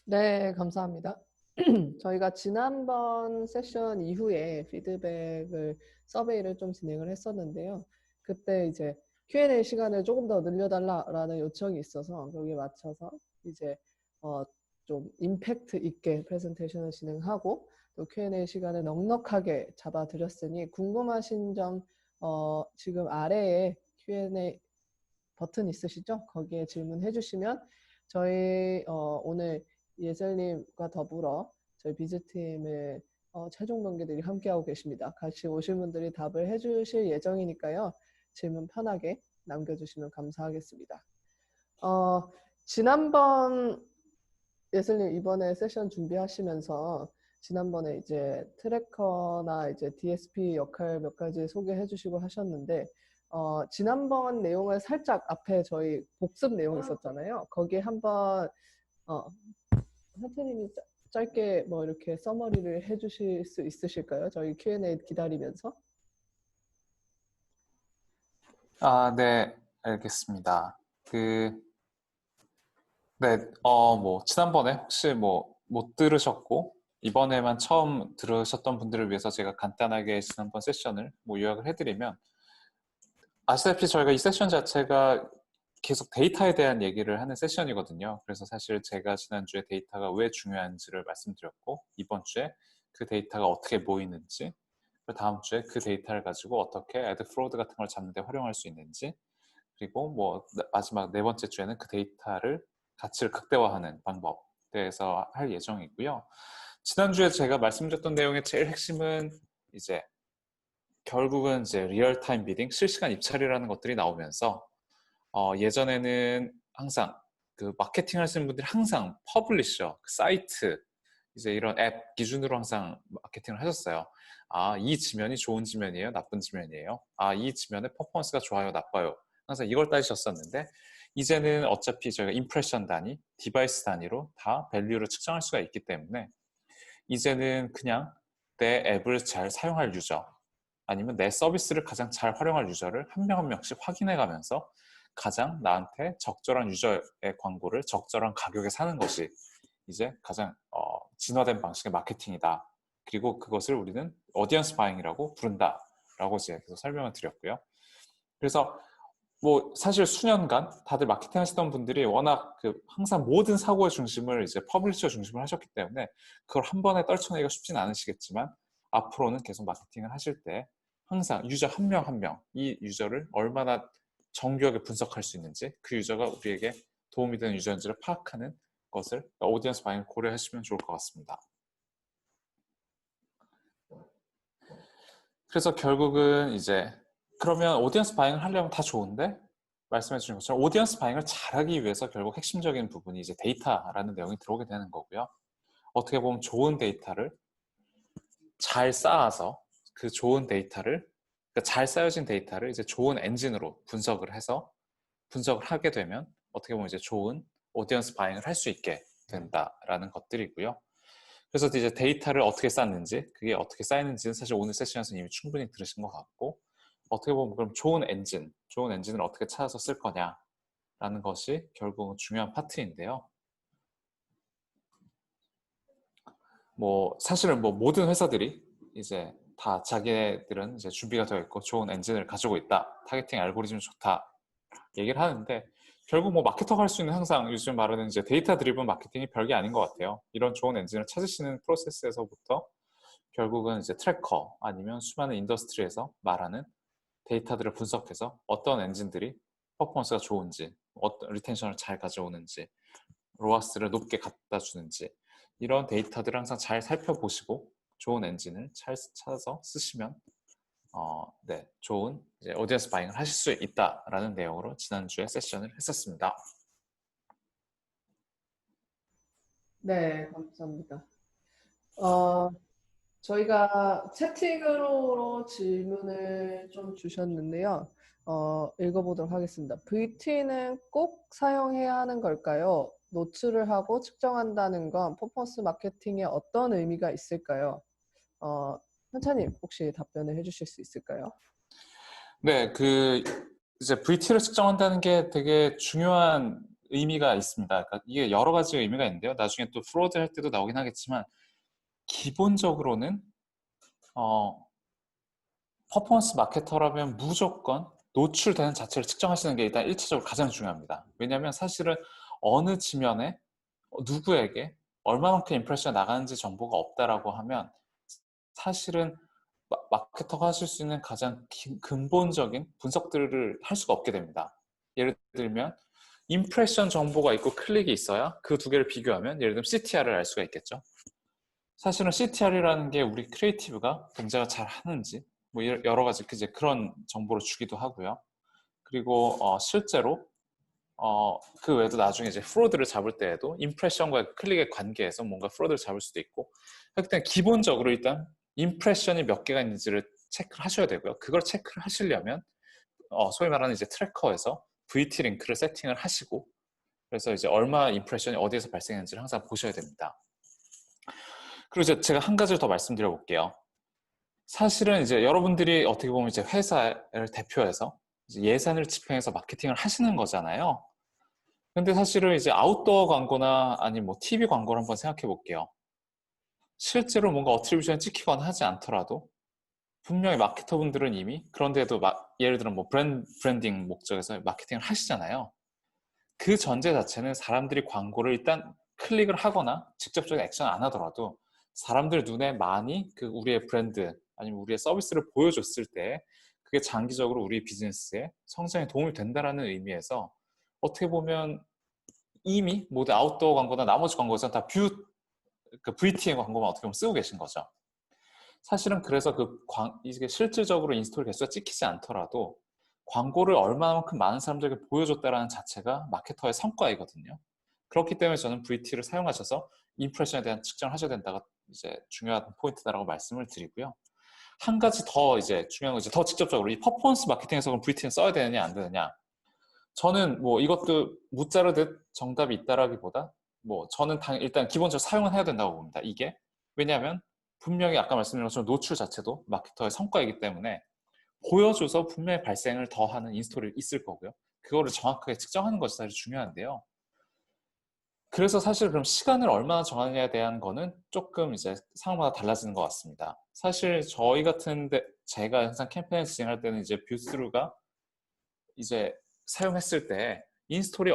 네, 감사합니다. 저희가 지난번 세션 이후에 피드백을 서베이를 좀 진행을 했었는데요. 그때 이제 Q&A 시간을 조금 더 늘려달라라는 요청이 있어서 거기에 맞춰서 이제 좀 임팩트 있게 프레젠테이션을 진행하고 또 Q&A 시간을 넉넉하게 잡아드렸으니 궁금하신 점 지금 아래에 Q&A 버튼 있으시죠? 거기에 질문해 주시면 저희 오늘 예슬님과 더불어 저희 비즈팀의 최종 관계들이 함께하고 계십니다. 같이 오신 분들이 답을 해주실 예정이니까요. 질문 편하게 남겨주시면 감사하겠습니다. 지난번 예슬님 이번에 세션 준비하시면서 지난번에 이제 트래커나 이제 DSP 역할 몇 가지 소개해 주시고 하셨는데 지난번 내용을 살짝 앞에 저희 복습 내용 있었잖아요. 거기에 한번 현태님이 짧게 뭐 이렇게 서머리를 해주실 수 있으실까요? 저희 Q&A 기다리면서. 네, 알겠습니다. 뭐, 지난번에 혹시 뭐, 못 들으셨고, 이번에만 처음 들으셨던 분들을 위해서 제가 간단하게 지난번 세션을 뭐 요약을 해드리면, 아시다시피 저희가 이 세션 자체가 계속 데이터에 대한 얘기를 하는 세션이거든요. 그래서 사실 제가 지난주에 데이터가 왜 중요한지를 말씀드렸고, 이번 주에 그 데이터가 어떻게 모이는지, 다음 주에 그 데이터를 가지고 어떻게 애드 프로드 같은 걸 잡는 데 활용할 수 있는지, 그리고 뭐 마지막 네 번째 주에는 그 데이터를 가치를 극대화하는 방법에 대해서 할 예정이고요. 지난주에 제가 말씀드렸던 내용의 제일 핵심은 이제 결국은 이제 리얼타임 비딩, 실시간 입찰이라는 것들이 나오면서 예전에는 항상 그 마케팅 하시는 분들이 항상 퍼블리셔, 그 사이트, 이제 이런 앱 기준으로 항상 마케팅을 하셨어요. 아, 이 지면이 좋은 지면이에요? 나쁜 지면이에요? 아, 이 지면의 퍼포먼스가 좋아요? 나빠요? 항상 이걸 따지셨었는데, 이제는 어차피 저희가 임프레션 단위, 디바이스 단위로 다 밸류를 측정할 수가 있기 때문에 이제는 그냥 내 앱을 잘 사용할 유저, 아니면 내 서비스를 가장 잘 활용할 유저를 한 명 한 명씩 확인해 가면서 가장 나한테 적절한 유저의 광고를 적절한 가격에 사는 것이 이제 가장 진화된 방식의 마케팅이다. 그리고 그것을 우리는 어디언스 바잉이라고 부른다라고 제가 계속 설명을 드렸고요. 그래서 뭐 사실 수년간 다들 마케팅 하시던 분들이 워낙 그 항상 모든 사고의 중심을 이제 퍼블리셔 중심을 하셨기 때문에 그걸 한 번에 떨쳐내기가 쉽진 않으시겠지만, 앞으로는 계속 마케팅을 하실 때 항상 유저 한 명 한 명 이 유저를 얼마나 정교하게 분석할 수 있는지, 그 유저가 우리에게 도움이 되는 유저인지를 파악하는 것을, 오디언스 바잉을 고려하시면 좋을 것 같습니다. 그래서 결국은 이제 그러면 오디언스 바잉을 하려면 다 좋은데, 말씀해 주신 것처럼 오디언스 바잉을 잘하기 위해서 결국 핵심적인 부분이 이제 데이터라는 내용이 들어오게 되는 거고요. 어떻게 보면 좋은 데이터를 잘 쌓아서 그 좋은 데이터를, 그러니까 잘 쌓여진 데이터를 이제 좋은 엔진으로 분석을 해서 분석을 하게 되면 어떻게 보면 이제 좋은 오디언스 바잉을 할 수 있게 된다라는 것들이고요. 그래서 이제 데이터를 어떻게 쌓는지, 그게 어떻게 쌓이는지는 사실 오늘 세션에서 이미 충분히 들으신 것 같고, 어떻게 보면 그럼 좋은 엔진을 어떻게 찾아서 쓸 거냐라는 것이 결국은 중요한 파트인데요. 뭐 사실은 뭐 모든 회사들이 이제 다 자기들은 이제 준비가 되어 있고 좋은 엔진을 가지고 있다, 타겟팅 알고리즘이 좋다 얘기를 하는데, 결국 뭐 마케터가 할 수 있는 항상 요즘 말하는 이제 데이터 드리븐 마케팅이 별게 아닌 것 같아요. 이런 좋은 엔진을 찾으시는 프로세스에서부터 결국은 이제 트래커 아니면 수많은 인더스트리에서 말하는 데이터들을 분석해서 어떤 엔진들이 퍼포먼스가 좋은지, 어떤 리텐션을 잘 가져오는지, 로아스를 높게 갖다 주는지, 이런 데이터들을 항상 잘 살펴보시고 좋은 엔진을 잘 찾아서 쓰시면 네, 좋은 이제 오디언스 바잉을 하실 수 있다라는 내용으로 지난주에 세션을 했었습니다. 네, 감사합니다. 저희가 채팅으로 질문을 좀 주셨는데요. 읽어보도록 하겠습니다. VT는 꼭 사용해야 하는 걸까요? 노출을 하고 측정한다는 건 퍼포먼스 마케팅에 어떤 의미가 있을까요? 현차님 혹시 답변을 해주실 수 있을까요? 네, 그 이제 VT를 측정한다는 게 되게 중요한 의미가 있습니다. 그러니까 이게 여러 가지 의미가 있는데요. 나중에 또 프로드 할 때도 나오긴 하겠지만, 기본적으로는 퍼포먼스 마케터라면 무조건 노출되는 자체를 측정하시는 게 일단 일차적으로 가장 중요합니다. 왜냐하면 사실은 어느 지면에 누구에게 얼마만큼 임프레션이 나가는지 정보가 없다라고 하면 사실은 마케터가 하실 수 있는 가장 근본적인 분석들을 할 수가 없게 됩니다. 예를 들면 임프레션 정보가 있고 클릭이 있어야 그 두 개를 비교하면, 예를 들면 CTR을 알 수가 있겠죠. 사실은 CTR이라는 게 우리 크리에이티브가 동작을 잘 하는지 뭐 여러 가지 이제 그런 정보를 주기도 하고요. 그리고 실제로 그 외에도 나중에 이제 프로드를 잡을 때에도 임프레션과 클릭의 관계에서 뭔가 프로드를 잡을 수도 있고, 일단 기본적으로 일단 임프레션이 몇 개가 있는지를 체크를 하셔야 되고요. 그걸 체크를 하시려면 소위 말하는 이제 트래커에서 VT 링크를 세팅을 하시고, 그래서 이제 얼마 임프레션이 어디에서 발생했는지를 항상 보셔야 됩니다. 그리고 이제 제가 한 가지를 더 말씀드려 볼게요. 사실은 이제 여러분들이 어떻게 보면 이제 회사를 대표해서 이제 예산을 집행해서 마케팅을 하시는 거잖아요. 근데 사실은 이제 아웃도어 광고나 아니면 뭐 TV 광고를 한번 생각해 볼게요. 실제로 뭔가 어트리뷰션이 찍히거나 하지 않더라도 분명히 마케터분들은 이미 그런데도 예를 들어 뭐 브랜딩 목적에서 마케팅을 하시잖아요. 그 전제 자체는 사람들이 광고를 일단 클릭을 하거나 직접적인 액션 안 하더라도 사람들 눈에 많이 그 우리의 브랜드 아니면 우리의 서비스를 보여줬을 때 그게 장기적으로 우리 비즈니스의 성장에 도움이 된다라는 의미에서 어떻게 보면 이미 모든 아웃도어 광고나 나머지 광고에서 다 그 VT의 광고만 어떻게 보면 쓰고 계신 거죠. 사실은 그래서 이게 실질적으로 인스톨 개수가 찍히지 않더라도 광고를 얼마만큼 많은 사람들에게 보여줬다라는 자체가 마케터의 성과이거든요. 그렇기 때문에 저는 VT를 사용하셔서 임프레션에 대한 측정을 하셔야 된다가 이제 중요한 포인트다라고 말씀을 드리고요. 한 가지 더 이제 중요한 거 이제 더 직접적으로 이 퍼포먼스 마케팅에서 그럼 VT는 써야 되느냐 안 되느냐. 저는 뭐 이것도 무자르듯 정답이 있다라기보다 뭐 저는 일단 기본적으로 사용은 해야 된다고 봅니다. 이게 왜냐하면 분명히 아까 말씀드린 것처럼 노출 자체도 마케터의 성과이기 때문에 보여줘서 분명히 발생을 더하는 인스톨이 있을 거고요. 그거를 정확하게 측정하는 것이 사실 중요한데요. 그래서 사실 그럼 시간을 얼마나 정하느냐에 대한 거는 조금 이제 상황마다 달라지는 것 같습니다. 사실 저희 같은데 제가 항상 캠페인을 진행할 때는 이제 뷰스루가 이제 사용했을 때 인스톨이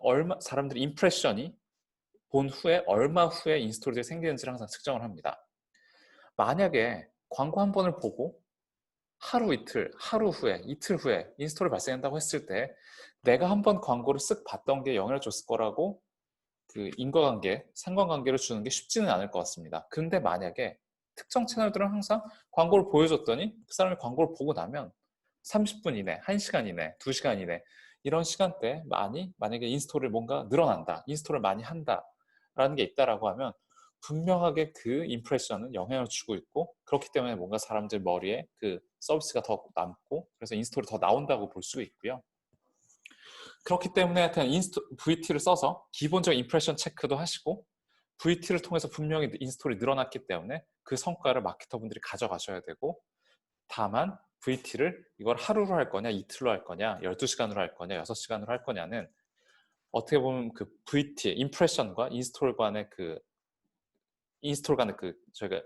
얼마 사람들이 임프레션이 본 후에 얼마 후에 인스톨이 생기는지를 항상 측정을 합니다. 만약에 광고 한 번을 보고 하루 이틀, 하루 후에, 이틀 후에 인스톨이 발생한다고 했을 때 내가 한번 광고를 쓱 봤던 게 영향을 줬을 거라고 그 인과관계, 상관관계를 주는 게 쉽지는 않을 것 같습니다. 근데 만약에 특정 채널들은 항상 광고를 보여줬더니 그 사람이 광고를 보고 나면 30분 이내, 1시간 이내, 2시간 이내 이런 시간대에 만약에 인스톨을 뭔가 늘어난다, 인스톨을 많이 한다라는 게 있다라고 하면 분명하게 그 임프레션은 영향을 주고 있고 그렇기 때문에 뭔가 사람들 머리에 그 서비스가 더 남고 그래서 인스톨이 더 나온다고 볼 수 있고요. 그렇기 때문에 하여튼 VT를 써서 기본적인 임프레션 체크도 하시고 VT를 통해서 분명히 인스톨이 늘어났기 때문에 그 성과를 마케터분들이 가져가셔야 되고 다만 VT를 이걸 하루로 할 거냐 이틀로 할 거냐 12시간으로 할 거냐 6시간으로 할 거냐는 어떻게 보면 그 VT, 임프레션과 인스톨 간의 저희가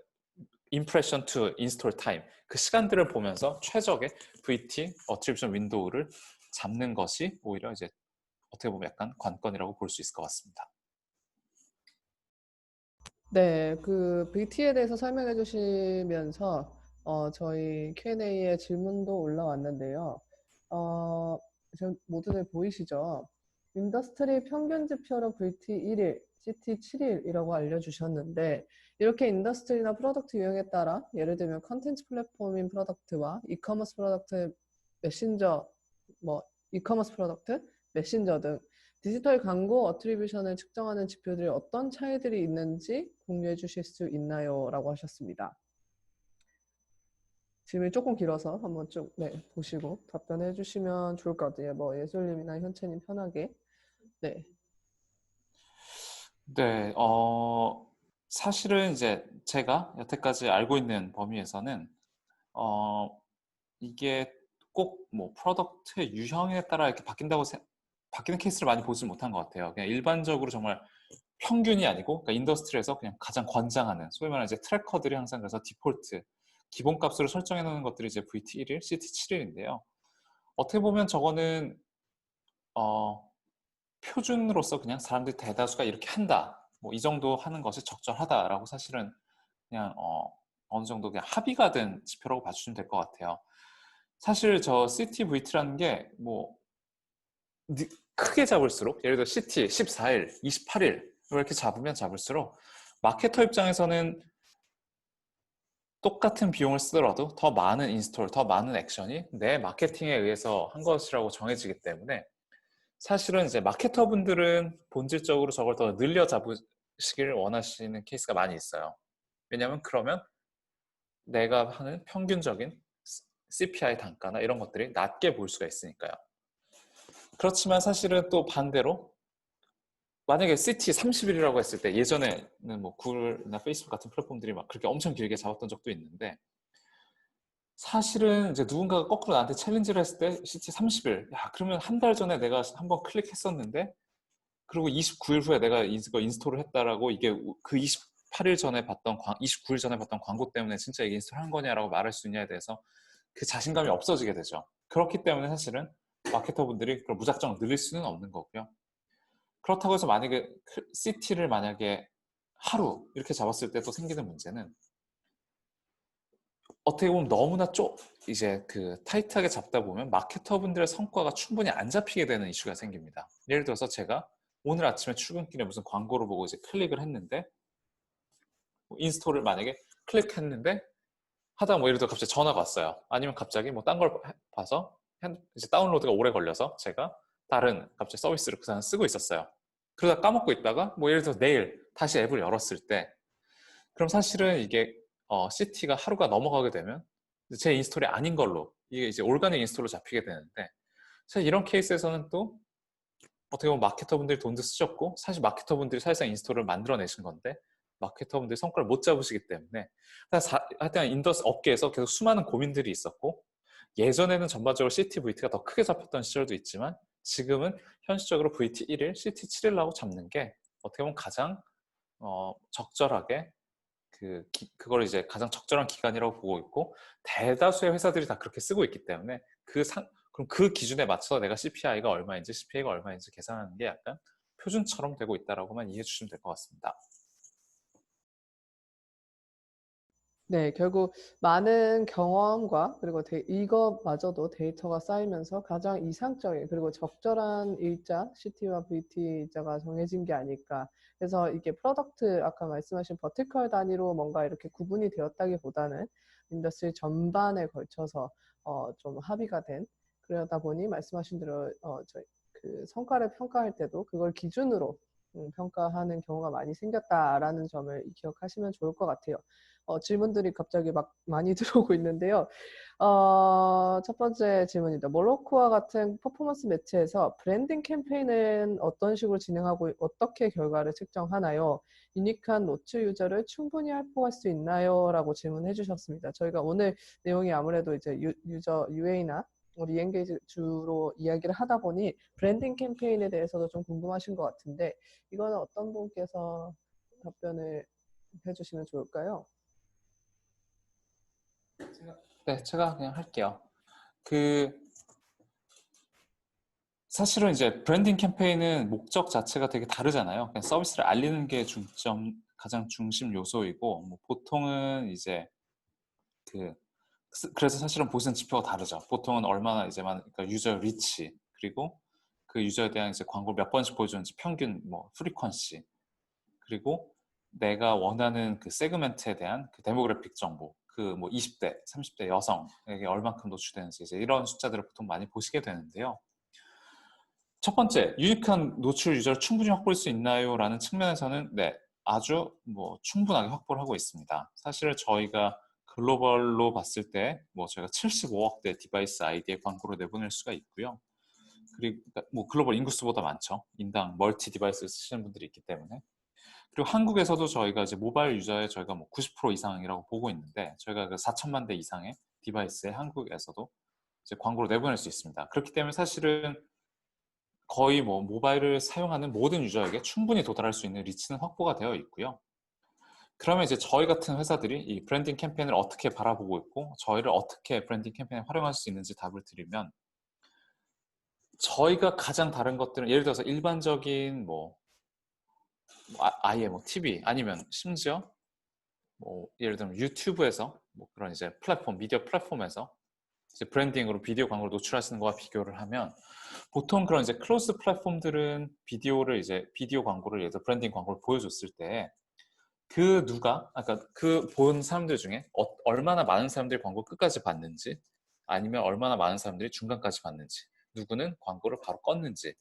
임프레션 투 인스톨 타임 그 시간들을 보면서 최적의 VT, 어트리뷰션 윈도우를 잡는 것이 오히려 이제 어떻게 보면 약간 관건이라고 볼 수 있을 것 같습니다. 네, 그 VT에 대해서 설명해 주시면서 저희 Q&A에 질문도 올라왔는데요. 지금 모두들 보이시죠? 인더스트리 평균 지표로 VT 1일, CT 7일이라고 알려주셨는데 이렇게 인더스트리나 프로덕트 유형에 따라 예를 들면 컨텐츠 플랫폼인 프로덕트와 이커머스 프로덕트 메신저, 이커머스 프로덕트, 메신저 등 디지털 광고 어트리뷰션을 측정하는 지표들이 어떤 차이들이 있는지 공유해 주실 수 있나요? 라고 하셨습니다. 질문이 조금 길어서 한번 쭉 보시고 답변해 주시면 좋을 것 같아요. 예술님이나 현채님 편하게. 네. 네, 사실은 이제 제가 여태까지 알고 있는 범위에서는 이게 꼭 뭐 프로덕트의 유형에 따라 이렇게 바뀌는 케이스를 많이 보지 못한 것 같아요. 그냥 일반적으로 정말 평균이 아니고 그러니까 인더스트리에서 그냥 가장 권장하는 소위 말하는 이제 트래커들이 항상 그래서 디폴트 기본값으로 설정해 놓는 것들이 이제 VT 1일, CT 7일인데요. 어떻게 보면 저거는 표준으로서 그냥 사람들이 대다수가 이렇게 한다. 뭐 이 정도 하는 것이 적절하다라고 사실은 그냥 어느 정도 그냥 합의가 된 지표라고 봐주시면 될 것 같아요. 사실 저 CTVT라는 게 뭐 크게 잡을수록 예를 들어 CT 14일, 28일 이렇게 잡으면 잡을수록 마케터 입장에서는 똑같은 비용을 쓰더라도 더 많은 인스톨, 더 많은 액션이 내 마케팅에 의해서 한 것이라고 정해지기 때문에 사실은 이제 마케터 분들은 본질적으로 저걸 더 늘려 잡으시길 원하시는 케이스가 많이 있어요. 왜냐하면 그러면 내가 하는 평균적인 CPI 단가나 이런 것들이 낮게 보일 수가 있으니까요. 그렇지만 사실은 또 반대로 만약에 CT 30일이라고 했을 때 예전에는 뭐 구글이나 페이스북 같은 플랫폼들이 막 그렇게 엄청 길게 잡았던 적도 있는데 사실은 이제 누군가가 거꾸로 나한테 챌린지를 했을 때 CT 30일 야 그러면 한 달 전에 내가 한번 클릭했었는데 그리고 29일 후에 내가 이거 인스톨을 했다라고 이게 그 28일 전에 봤던 29일 전에 봤던 광고 때문에 진짜 이게 인스톨한 거냐라고 말할 수 있냐에 대해서 그 자신감이 없어지게 되죠. 그렇기 때문에 사실은 마케터분들이 그걸 무작정 늘릴 수는 없는 거고요. 그렇다고 해서 만약에 CT를 만약에 하루 이렇게 잡았을 때 또 생기는 문제는 어떻게 보면 너무나 이제 그 타이트하게 잡다 보면 마케터분들의 성과가 충분히 안 잡히게 되는 이슈가 생깁니다. 예를 들어서 제가 오늘 아침에 출근길에 무슨 광고를 보고 이제 클릭을 했는데 인스톨을 만약에 클릭했는데 하다가 뭐 예를 들어 갑자기 전화가 왔어요. 아니면 갑자기 뭐 딴 걸 봐서 이제 다운로드가 오래 걸려서 제가 다른 갑자기 서비스를 그 사람 쓰고 있었어요. 그러다 까먹고 있다가 뭐 예를 들어서 내일 다시 앱을 열었을 때 그럼 사실은 이게 CT가 하루가 넘어가게 되면 제 인스톨이 아닌 걸로 이게 이제 올가닉 인스톨로 잡히게 되는데 사실 이런 케이스에서는 또 어떻게 보면 마케터분들이 돈도 쓰셨고 사실 마케터분들이 사실상 인스톨을 만들어내신 건데 마케터분들이 성과를 못 잡으시기 때문에 하여튼 업계에서 계속 수많은 고민들이 있었고 예전에는 전반적으로 CT/VT가 더 크게 잡혔던 시절도 있지만 지금은 현실적으로 VT 1일, CT 7일하고 잡는 게 어떻게 보면 가장 적절하게 그걸 이제 가장 적절한 기간이라고 보고 있고 대다수의 회사들이 다 그렇게 쓰고 있기 때문에 그럼 그 기준에 맞춰서 내가 CPI가 얼마인지 CPA가 얼마인지 계산하는 게 약간 표준처럼 되고 있다라고만 이해해 주시면 될 것 같습니다. 네, 결국 많은 경험과 그리고 이거마저도 데이터가 쌓이면서 가장 이상적인 그리고 적절한 일자, CT와 VT 일자가 정해진 게 아닐까. 그래서 이게 프로덕트 아까 말씀하신 버티컬 단위로 뭔가 이렇게 구분이 되었다기보다는 인더스트리 전반에 걸쳐서 좀 합의가 된 그러다 보니 말씀하신 대로 그 성과를 평가할 때도 그걸 기준으로 평가하는 경우가 많이 생겼다라는 점을 기억하시면 좋을 것 같아요. 질문들이 갑자기 막 많이 들어오고 있는데요. 첫 번째 질문입니다. 몰로코와 같은 퍼포먼스 매체에서 브랜딩 캠페인은 어떤 식으로 진행하고 어떻게 결과를 측정하나요? 유니크한 노출 유저를 충분히 확보할 수 있나요? 라고 질문해 주셨습니다. 저희가 오늘 내용이 아무래도 이제 유저 UA나 리엔게이지 주로 이야기를 하다 보니 브랜딩 캠페인에 대해서도 좀 궁금하신 것 같은데 이거는 어떤 분께서 답변을 해주시면 좋을까요? 네, 제가 그냥 할게요. 사실은 이제 브랜딩 캠페인은 목적 자체가 되게 다르잖아요. 그냥 서비스를 알리는 게 가장 중심 요소이고, 뭐 보통은 이제 그래서 사실은 보시는 지표가 다르죠. 보통은 얼마나 그러니까 유저 리치, 그리고 그 유저에 대한 이제 광고 몇 번씩 보여주는지 평균 뭐 프리퀀시, 그리고 내가 원하는 그 세그멘트에 대한 그 데모그래픽 정보, 그 뭐 20대, 30대 여성에게 얼만큼 노출되는지 이제 이런 숫자들을 보통 많이 보시게 되는데요. 첫 번째, 유익한 노출 유저를 충분히 확보할 수 있나요? 라는 측면에서는 네, 아주 뭐 충분하게 확보를 하고 있습니다. 사실 저희가 글로벌로 봤을 때 뭐 저희가 75억대 디바이스 아이디에 광고를 내보낼 수가 있고요. 그리고 뭐 글로벌 인구수보다 많죠. 인당 멀티 디바이스를 쓰시는 분들이 있기 때문에. 그리고 한국에서도 저희가 이제 모바일 유저의 저희가 뭐 90% 이상이라고 보고 있는데 저희가 그 4천만 대 이상의 디바이스에 한국에서도 이제 광고를 내보낼 수 있습니다. 그렇기 때문에 사실은 거의 뭐 모바일을 사용하는 모든 유저에게 충분히 도달할 수 있는 리치는 확보가 되어 있고요. 그러면 이제 저희 같은 회사들이 이 브랜딩 캠페인을 어떻게 바라보고 있고 저희를 어떻게 브랜딩 캠페인에 활용할 수 있는지 답을 드리면 저희가 가장 다른 것들은 예를 들어서 일반적인 아예 뭐 TV 아니면 심지어 뭐 예를 들면 유튜브에서 뭐 그런 이제 미디어 플랫폼에서 이제 브랜딩으로 비디오 광고를 노출하시는 거와 비교를 하면 보통 그런 이제 클로즈 플랫폼들은 비디오 광고를 예를 들어 브랜딩 광고를 보여줬을 때 그러니까 그 본 사람들 중에 얼마나 많은 사람들이 광고 끝까지 봤는지 아니면 얼마나 많은 사람들이 중간까지 봤는지 누구는 광고를 바로 껐는지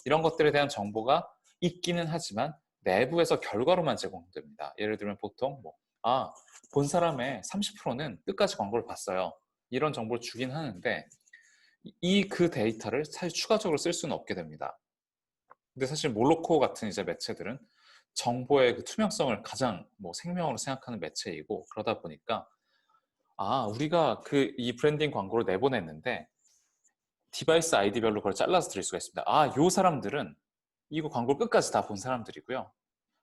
이런 것들에 대한 정보가 있기는 하지만 내부에서 결과로만 제공됩니다. 예를 들면 보통 본 사람의 30%는 끝까지 광고를 봤어요. 이런 정보를 주긴 하는데 그 데이터를 사실 추가적으로 쓸 수는 없게 됩니다. 근데 사실 몰로코 같은 이제 매체들은 정보의 그 투명성을 가장 생명으로 생각하는 매체이고 그러다 보니까 우리가 이 브랜딩 광고를 내보냈는데 디바이스 아이디별로 그걸 잘라서 드릴 수가 있습니다. 요 사람들은 이거 광고를 끝까지 다 본 사람들이고요.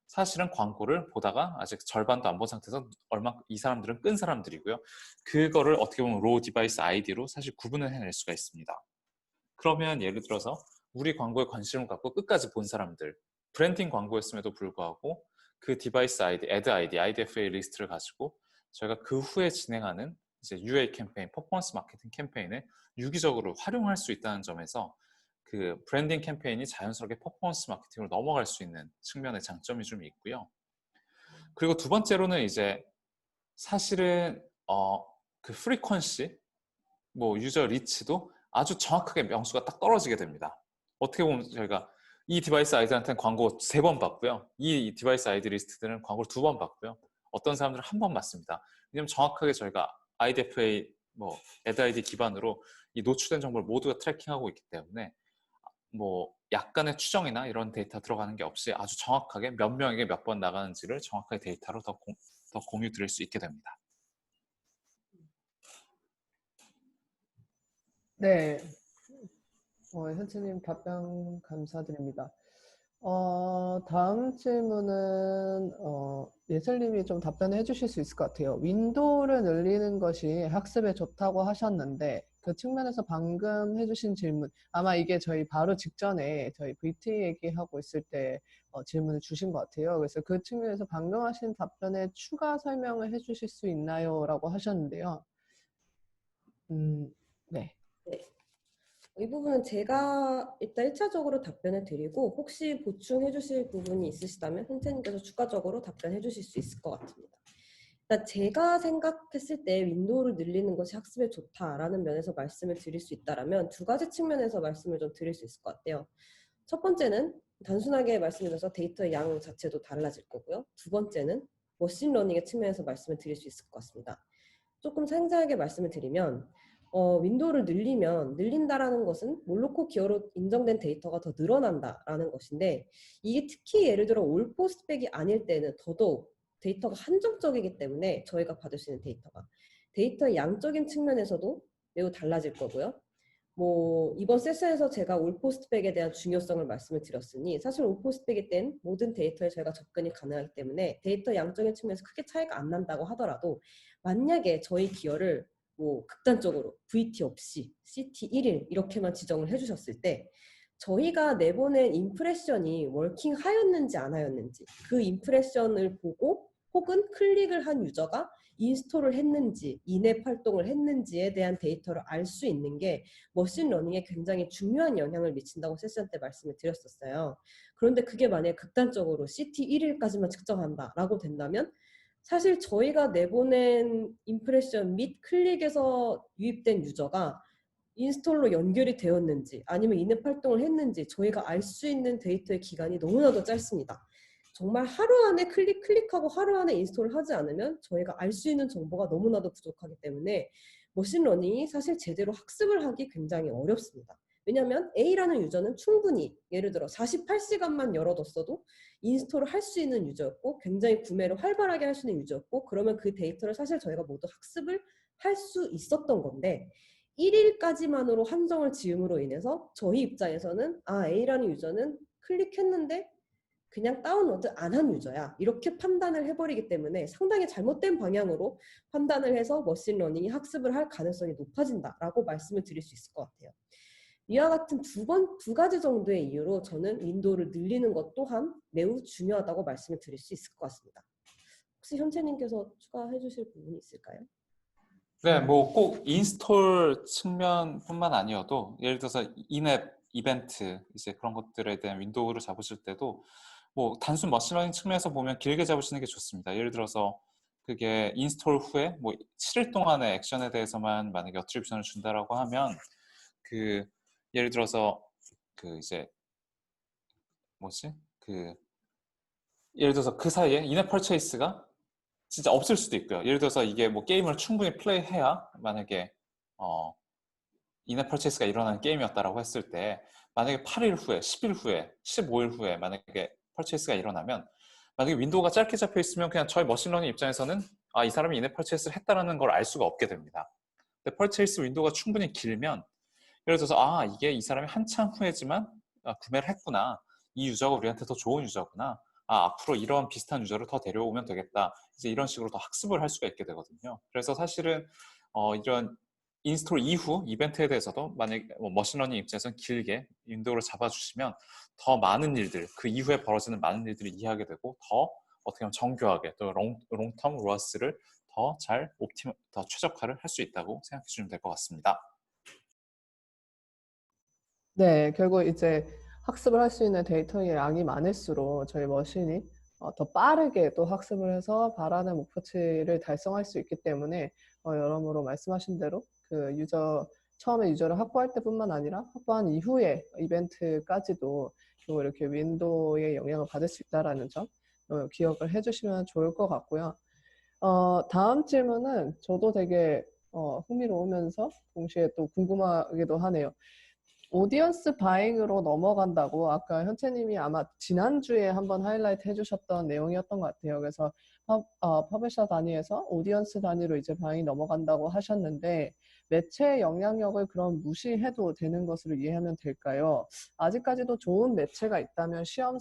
사실은 광고를 보다가 아직 절반도 안 본 상태에서 이 사람들은 끈 사람들이고요. 그거를 어떻게 보면 로우 디바이스 아이디로 사실 구분을 해낼 수가 있습니다. 그러면 예를 들어서 우리 광고에 관심을 갖고 끝까지 본 사람들, 브랜딩 광고였음에도 불구하고 그 디바이스 아이디, 애드 아이디, IDFA 리스트를 가지고 저희가 그 후에 진행하는 이제 UA 캠페인, 퍼포먼스 마케팅 캠페인에 유기적으로 활용할 수 있다는 점에서 그 브랜딩 캠페인이 자연스럽게 퍼포먼스 마케팅으로 넘어갈 수 있는 측면의 장점이 좀 있고요. 그리고 두 번째로는 이제 사실은 그 프리퀀시, 뭐 유저 리치도 아주 정확하게 명수가 딱 떨어지게 됩니다. 어떻게 보면 저희가 이 디바이스 아이들한테는 광고 3번 받고요. 이 디바이스 아이디 리스트들은 광고를 2번 받고요. 어떤 사람들은 1번 받습니다. 왜냐면 정확하게 저희가 IDFA, 뭐 애드 아이디 기반으로 이 노출된 정보를 모두가 트래킹하고 있기 때문에 뭐 약간의 추정이나 이런 데이터 들어가는 게 없이 아주 정확하게 몇 명에게 몇 번 나가는지를 정확하게 데이터로 더 공유 드릴 수 있게 됩니다. 네, 현채님 답변 감사드립니다. 다음 질문은 예슬님이 좀 답변해 주실 수 있을 것 같아요. 윈도우를 늘리는 것이 학습에 좋다고 하셨는데 그 측면에서 방금 해주신 질문, 아마 이게 저희 바로 직전에 저희 VT 얘기하고 있을 때 질문을 주신 것 같아요. 그래서 그 측면에서 방금 하신 답변에 추가 설명을 해 주실 수 있나요? 라고 하셨는데요. 네. 네. 이 부분은 제가 일단 1차적으로 답변을 드리고 혹시 보충해 주실 부분이 있으시다면 현태님께서 추가적으로 답변해 주실 수 있을 것 같습니다. 일단 제가 생각했을 때 윈도우를 늘리는 것이 학습에 좋다라는 면에서 말씀을 드릴 수 있다면 두 가지 측면에서 말씀을 좀 드릴 수 있을 것 같아요. 첫 번째는 단순하게 말씀드려서 데이터의 양 자체도 달라질 거고요. 두 번째는 머신러닝의 측면에서 말씀을 드릴 수 있을 것 같습니다. 조금 상세하게 말씀을 드리면 윈도우를 늘린다라는 것은 몰로코 기어로 인정된 데이터가 더 늘어난다라는 것인데 이게 특히 예를 들어 올 포스트백이 아닐 때는 더더욱 데이터가 한정적이기 때문에 저희가 받을 수 있는 데이터의 양적인 측면에서도 매우 달라질 거고요. 뭐 이번 세션에서 제가 올 포스트백에 대한 중요성을 말씀을 드렸으니 사실 올 포스트백이 땐 모든 데이터에 저희가 접근이 가능하기 때문에 데이터 양적인 측면에서 크게 차이가 안 난다고 하더라도 만약에 저희 기어를 뭐 극단적으로 VT 없이 CT 1일 이렇게만 지정을 해주셨을 때 저희가 내보낸 임프레션이 워킹 하였는지 안 하였는지 그 임프레션을 보고 혹은 클릭을 한 유저가 인스톨을 했는지 인앱 활동을 했는지에 대한 데이터를 알 수 있는 게 머신러닝에 굉장히 중요한 영향을 미친다고 세션 때 말씀을 드렸었어요. 그런데 그게 만약에 극단적으로 CT 1일까지만 측정한다라고 된다면 사실 저희가 내보낸 임프레션 및 클릭에서 유입된 유저가 인스톨로 연결이 되었는지 아니면 인앱 활동을 했는지 저희가 알 수 있는 데이터의 기간이 너무나도 짧습니다. 정말 하루 안에 클릭하고 하루 안에 인스톨을 하지 않으면 저희가 알 수 있는 정보가 너무나도 부족하기 때문에 머신러닝이 사실 제대로 학습을 하기 굉장히 어렵습니다. 왜냐하면 A라는 유저는 충분히 예를 들어 48시간만 열어뒀어도 인스톨을 할 수 있는 유저였고 굉장히 구매를 활발하게 할 수 있는 유저였고 그러면 그 데이터를 사실 저희가 모두 학습을 할 수 있었던 건데 1일까지만으로 한정을 지음으로 인해서 저희 입장에서는 A라는 유저는 클릭했는데 그냥 다운로드 안 한 유저야 이렇게 판단을 해버리기 때문에 상당히 잘못된 방향으로 판단을 해서 머신러닝이 학습을 할 가능성이 높아진다라고 말씀을 드릴 수 있을 것 같아요. 이와 같은 두 가지 정도의 이유로 저는 윈도우를 늘리는 것 또한 매우 중요하다고 말씀을 드릴 수 있을 것 같습니다. 혹시 현채님께서 추가해 주실 부분이 있을까요? 네, 뭐 꼭 인스톨 측면뿐만 아니어도 예를 들어서 인앱 이벤트 이제 그런 것들에 대한 윈도우를 잡으실 때도 뭐 단순 머신러닝 측면에서 보면 길게 잡으시는 게 좋습니다. 예를 들어서 그게 인스톨 후에 뭐 7일 동안의 액션에 대해서만 만약에 어트리뷰션을 준다라고 하면 그 예를 들어서 그 이제 뭐지? 그 예를 들어서 그 사이에 인앱 퍼체이스가 진짜 없을 수도 있고요. 예를 들어서 이게 뭐 게임을 충분히 플레이해야 만약에 인앱 퍼체이스가 일어나는 게임이었다라고 했을 때 만약에 8일 후에, 10일 후에, 15일 후에 만약에 퍼체이스가 일어나면 만약에 윈도우가 짧게 잡혀 있으면 그냥 저희 머신러닝 입장에서는 이 사람이 인앱 퍼체이스를 했다라는 걸 알 수가 없게 됩니다. 근데 퍼체이스 윈도우가 충분히 길면 예를 들어서 이게 이 사람이 한참 후에지만 구매를 했구나. 이 유저가 우리한테 더 좋은 유저구나. 앞으로 이런 비슷한 유저를 더 데려오면 되겠다. 이제 이런 식으로 더 학습을 할 수가 있게 되거든요. 그래서 사실은 이런 인스톨 이후 이벤트에 대해서도 만약에 머신러닝 입장에서는 길게 윈도우를 잡아주시면 더 많은 일들, 그 이후에 벌어지는 많은 일들을 이해하게 되고 더 어떻게 보면 정교하게 또 롱텀 로어스를 더 최적화를 할 수 있다고 생각해 주시면 될 것 같습니다. 네, 결국 이제 학습을 할 수 있는 데이터의 양이 많을수록 저희 머신이 더 빠르게 또 학습을 해서 바라는 목표치를 달성할 수 있기 때문에 여러모로 말씀하신 대로 그 처음에 유저를 확보할 때뿐만 아니라 확보한 이후에 이벤트까지도 결국 이렇게 윈도우의 영향을 받을 수 있다라는 점 기억을 해주시면 좋을 것 같고요. 다음 질문은 저도 되게 흥미로우면서 동시에 또 궁금하기도 하네요. 오디언스 바잉으로 넘어간다고 아까 현채님이 아마 지난주에 한번 하이라이트 해주셨던 내용이었던 것 같아요. 그래서 퍼블리셔 단위에서 오디언스 단위로 이제 바잉이 넘어간다고 하셨는데 매체의 영향력을 그럼 무시해도 되는 것으로 이해하면 될까요? 아직까지도 좋은 매체가 있다면 시험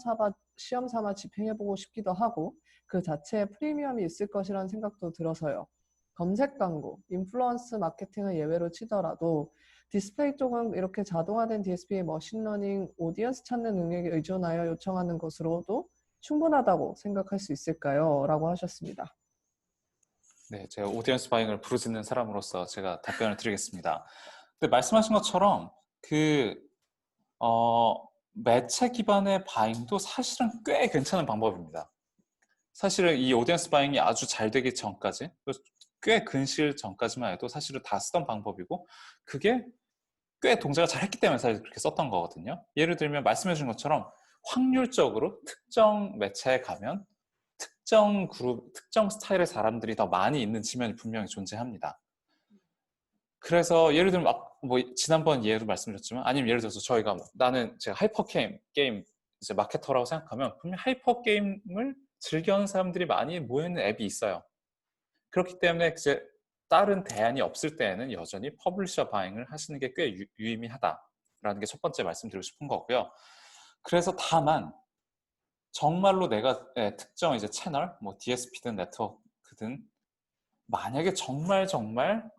삼아 집행해보고 싶기도 하고 그 자체에 프리미엄이 있을 것이라는 생각도 들어서요. 검색 광고, 인플루언스 마케팅을 예외로 치더라도 디스플레이 쪽은 이렇게 자동화된 DSP 머신러닝 오디언스 찾는 능력에 의존하여 요청하는 것으로도 충분하다고 생각할 수 있을까요? 라고 하셨습니다. 네, 제가 오디언스 바잉을 부르짖는 사람으로서 제가 답변을 드리겠습니다. 근데 말씀하신 것처럼 매체 기반의 바잉도 사실은 꽤 괜찮은 방법입니다. 사실은 이 오디언스 바잉이 아주 잘 되기 전까지, 꽤 근시일 전까지만 해도 사실은 다 쓰던 방법이고, 그게 꽤 동작을 잘 했기 때문에 사실 그렇게 썼던 거거든요. 예를 들면 말씀해 주신 것처럼 확률적으로 특정 매체에 가면 특정 그룹, 특정 스타일의 사람들이 더 많이 있는 지면이 분명히 존재합니다. 그래서 예를 들면 지난번 예도 말씀드렸지만, 아니면 예를 들어서 나는 제가 하이퍼 게임 이제 마케터라고 생각하면 분명 하이퍼 게임을 즐겨하는 사람들이 많이 모여있는 앱이 있어요. 그렇기 때문에 이제 다른 대안이 없을 때에는 여전히 퍼블리셔 바잉을 하시는 게 꽤 유의미하다라는 게 첫 번째 말씀드리고 싶은 거고요. 그래서 다만 정말로 내가 특정 이제 채널, 뭐 DSP든 네트워크든 만약에 정말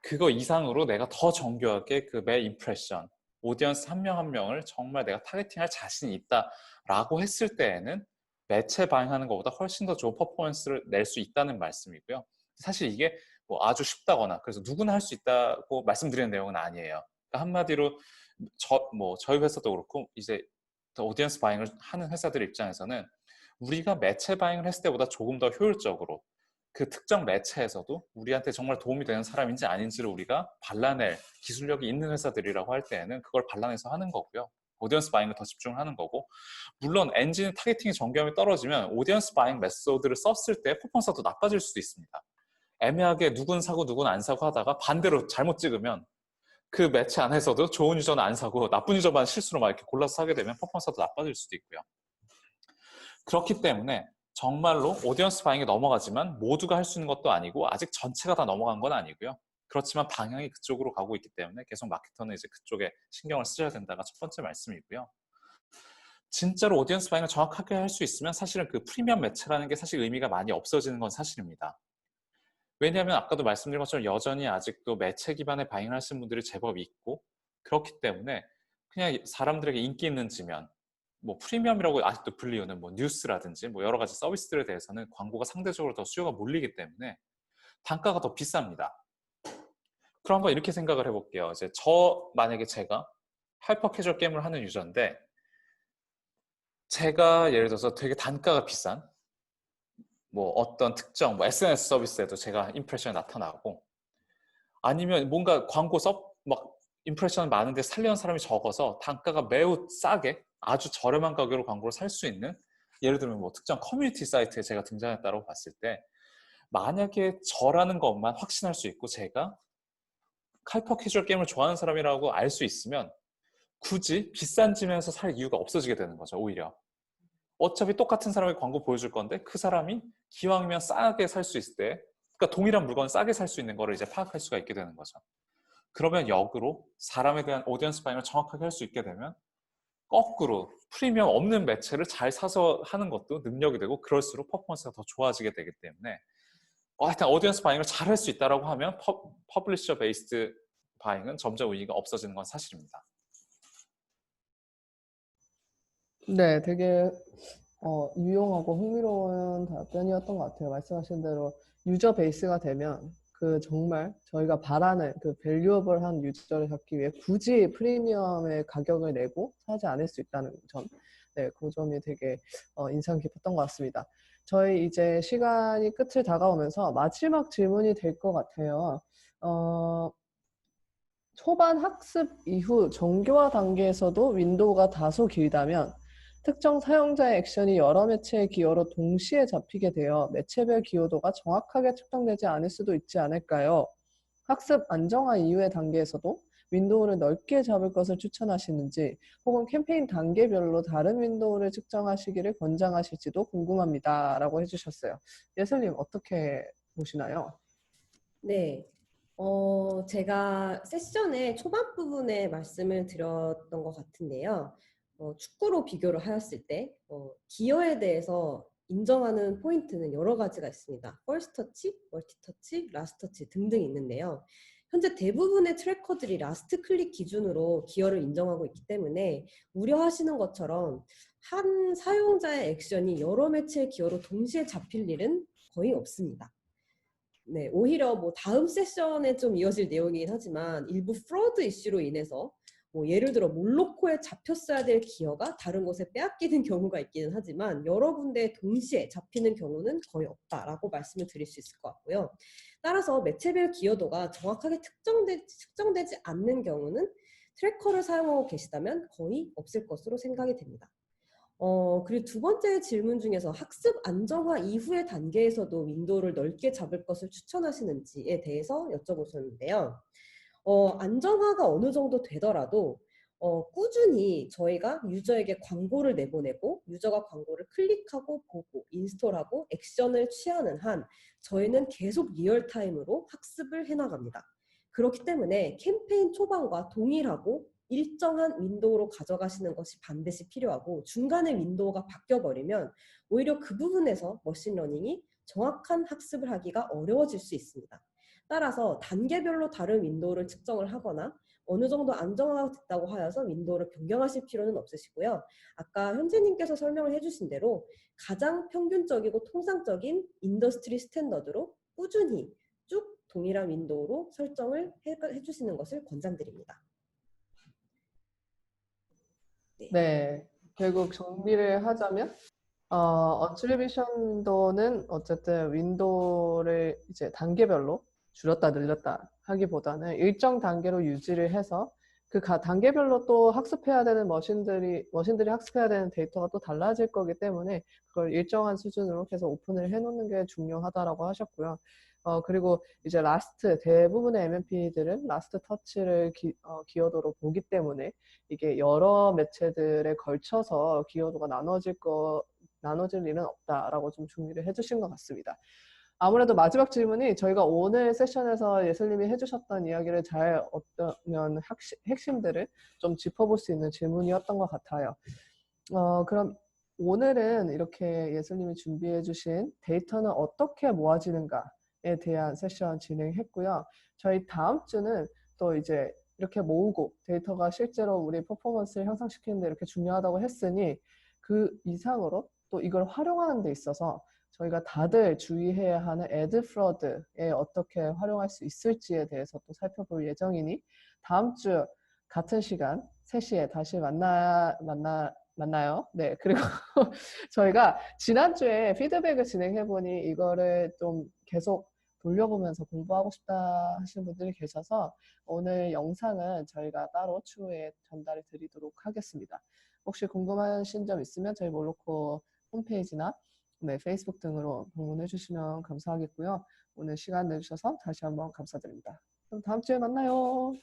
그거 이상으로 내가 더 정교하게 그 매 임프레션, 오디언스 한 명 한 명을 정말 내가 타겟팅할 자신이 있다라고 했을 때에는 매체 바잉하는 것보다 훨씬 더 좋은 퍼포먼스를 낼 수 있다는 말씀이고요. 사실 이게 뭐 아주 쉽다거나 그래서 누구나 할 수 있다고 말씀드리는 내용은 아니에요. 그러니까 한마디로 저희 회사도 그렇고 이제 오디언스 바잉을 하는 회사들 입장에서는 우리가 매체 바잉을 했을 때보다 조금 더 효율적으로 그 특정 매체에서도 우리한테 정말 도움이 되는 사람인지 아닌지를 우리가 발라낼 기술력이 있는 회사들이라고 할 때에는 그걸 발라내서 하는 거고요. 오디언스 바잉을 더 집중을 하는 거고, 물론 엔진 타겟팅의 정교함이 떨어지면 오디언스 바잉 메소드를 썼을 때 퍼포먼스가 더 나빠질 수도 있습니다. 애매하게 누군 사고 누군 안 사고 하다가 반대로 잘못 찍으면 그 매체 안에서도 좋은 유저는 안 사고 나쁜 유저만 실수로 막 이렇게 골라서 사게 되면 퍼포먼스가 더 나빠질 수도 있고요. 그렇기 때문에 정말로 오디언스 바잉에 넘어가지만 모두가 할 수 있는 것도 아니고 아직 전체가 다 넘어간 건 아니고요. 그렇지만 방향이 그쪽으로 가고 있기 때문에 계속 마케터는 이제 그쪽에 신경을 쓰셔야 된다가 첫 번째 말씀이고요. 진짜로 오디언스 바잉을 정확하게 할 수 있으면 사실은 그 프리미엄 매체라는 게 사실 의미가 많이 없어지는 건 사실입니다. 왜냐하면 아까도 말씀드린 것처럼 여전히 아직도 매체 기반의 바잉을 하시는 분들이 제법 있고, 그렇기 때문에 그냥 사람들에게 인기 있는 지면, 뭐 프리미엄이라고 아직도 불리우는 뭐 뉴스라든지 뭐 여러 가지 서비스들에 대해서는 광고가 상대적으로 더 수요가 몰리기 때문에 단가가 더 비쌉니다. 그럼 한번 이렇게 생각을 해볼게요. 이제 만약에 제가 하이퍼 캐주얼 게임을 하는 유저인데, 제가 예를 들어서 되게 단가가 비싼 뭐 어떤 특정 뭐 SNS 서비스에도 제가 임프레션이 나타나고, 아니면 뭔가 광고 막 임프레션 많은데 살려는 사람이 적어서 단가가 매우 싸게 아주 저렴한 가격으로 광고를 살 수 있는, 예를 들면 뭐 특정 커뮤니티 사이트에 제가 등장했다고 봤을 때, 만약에 저라는 것만 확신할 수 있고 제가 하이퍼 캐주얼 게임을 좋아하는 사람이라고 알 수 있으면 굳이 비싼 지면에서 살 이유가 없어지게 되는 거죠. 오히려 어차피 똑같은 사람이 광고 보여줄 건데 그 사람이 기왕이면 싸게 살 수 있을 때, 그러니까 동일한 물건을 싸게 살 수 있는 거를 이제 파악할 수가 있게 되는 거죠. 그러면 역으로 사람에 대한 오디언스 바잉을 정확하게 할 수 있게 되면 거꾸로 프리미엄 없는 매체를 잘 사서 하는 것도 능력이 되고, 그럴수록 퍼포먼스가 더 좋아지게 되기 때문에 하여튼 오디언스 바잉을 잘 할 수 있다라고 하면 퍼블리셔 베이스드 바잉은 점점 의미가 없어지는 건 사실입니다. 네, 되게 유용하고 흥미로운 답변이었던 것 같아요. 말씀하신 대로 유저 베이스가 되면 그 정말 저희가 바라는 그 밸류어블한 유저를 잡기 위해 굳이 프리미엄의 가격을 내고 사지 않을 수 있다는 점. 네, 그 점이 되게 인상 깊었던 것 같습니다. 저희 이제 시간이 끝을 다가오면서 마지막 질문이 될 것 같아요. 초반 학습 이후 정교화 단계에서도 윈도우가 다소 길다면 특정 사용자의 액션이 여러 매체의 기여로 동시에 잡히게 되어 매체별 기여도가 정확하게 측정되지 않을 수도 있지 않을까요? 학습 안정화 이후의 단계에서도 윈도우를 넓게 잡을 것을 추천하시는지 혹은 캠페인 단계별로 다른 윈도우를 측정하시기를 권장하실지도 궁금합니다. 라고 해주셨어요. 예슬님 어떻게 보시나요? 네. 제가 세션의 초반 부분에 말씀을 드렸던 것 같은데요. 축구로 비교를 하였을 때 기여에 대해서 인정하는 포인트는 여러 가지가 있습니다. 퍼스트 터치, 멀티 터치, 라스트 터치 등등 있는데요. 현재 대부분의 트래커들이 라스트 클릭 기준으로 기여를 인정하고 있기 때문에 우려하시는 것처럼 한 사용자의 액션이 여러 매체의 기여로 동시에 잡힐 일은 거의 없습니다. 네, 오히려 뭐 다음 세션에 좀 이어질 내용이긴 하지만 일부 프로드 이슈로 인해서 뭐 예를 들어 몰로코에 잡혔어야 될 기여가 다른 곳에 빼앗기는 경우가 있기는 하지만 여러 군데 동시에 잡히는 경우는 거의 없다라고 말씀을 드릴 수 있을 것 같고요. 따라서 매체별 기여도가 정확하게 측정되지 않는 경우는 트래커를 사용하고 계시다면 거의 없을 것으로 생각이 됩니다. 그리고 두 번째 질문 중에서 학습 안정화 이후의 단계에서도 윈도우를 넓게 잡을 것을 추천하시는지에 대해서 여쭤보셨는데요. 안정화가 어느 정도 되더라도 꾸준히 저희가 유저에게 광고를 내보내고 유저가 광고를 클릭하고 보고 인스톨하고 액션을 취하는 한 저희는 계속 리얼타임으로 학습을 해나갑니다. 그렇기 때문에 캠페인 초반과 동일하고 일정한 윈도우로 가져가시는 것이 반드시 필요하고 중간에 윈도우가 바뀌어버리면 오히려 그 부분에서 머신러닝이 정확한 학습을 하기가 어려워질 수 있습니다. 따라서 단계별로 다른 윈도우를 측정을 하거나 어느 정도 안정화가 됐다고 하여서 윈도우를 변경하실 필요는 없으시고요. 아까 현재님께서 설명을 해주신 대로 가장 평균적이고 통상적인 인더스트리 스탠더드로 꾸준히 쭉 동일한 윈도우로 설정을 해주시는 것을 권장드립니다. 네, 결국 정리를 하자면 어트리뷰션도는 어쨌든 윈도우를 이제 단계별로 줄였다 늘렸다 하기보다는 일정 단계로 유지를 해서 그 단계별로 또 학습해야 되는 머신들이 학습해야 되는 데이터가 또 달라질 거기 때문에 그걸 일정한 수준으로 계속 오픈을 해놓는 게 중요하다라고 하셨고요. 그리고 이제 대부분의 MMP들은 라스트 터치를 기여도로 보기 때문에 이게 여러 매체들에 걸쳐서 기여도가 나눠질 일은 없다라고 좀 정리를 해주신 것 같습니다. 아무래도 마지막 질문이 저희가 오늘 세션에서 예슬님이 해주셨던 이야기를 잘 어떤 핵심들을 좀 짚어볼 수 있는 질문이었던 것 같아요. 그럼 오늘은 이렇게 예슬님이 준비해주신 데이터는 어떻게 모아지는가에 대한 세션 진행했고요. 저희 다음 주는 또 이제 이렇게 모으고 데이터가 실제로 우리 퍼포먼스를 향상시키는 데 이렇게 중요하다고 했으니 그 이상으로 또 이걸 활용하는 데 있어서 저희가 다들 주의해야 하는 애드 프로드에 어떻게 활용할 수 있을지에 대해서 또 살펴볼 예정이니 다음 주 같은 시간 3시에 다시 만나요. 네, 그리고 저희가 지난주에 피드백을 진행해보니 이거를 좀 계속 돌려보면서 공부하고 싶다 하시는 분들이 계셔서 오늘 영상은 저희가 따로 추후에 전달해 드리도록 하겠습니다. 혹시 궁금하신 점 있으면 저희 몰로코 홈페이지나 네, 페이스북 등으로 방문해 주시면 감사하겠고요. 오늘 시간 내주셔서 다시 한번 감사드립니다. 그럼 다음 주에 만나요.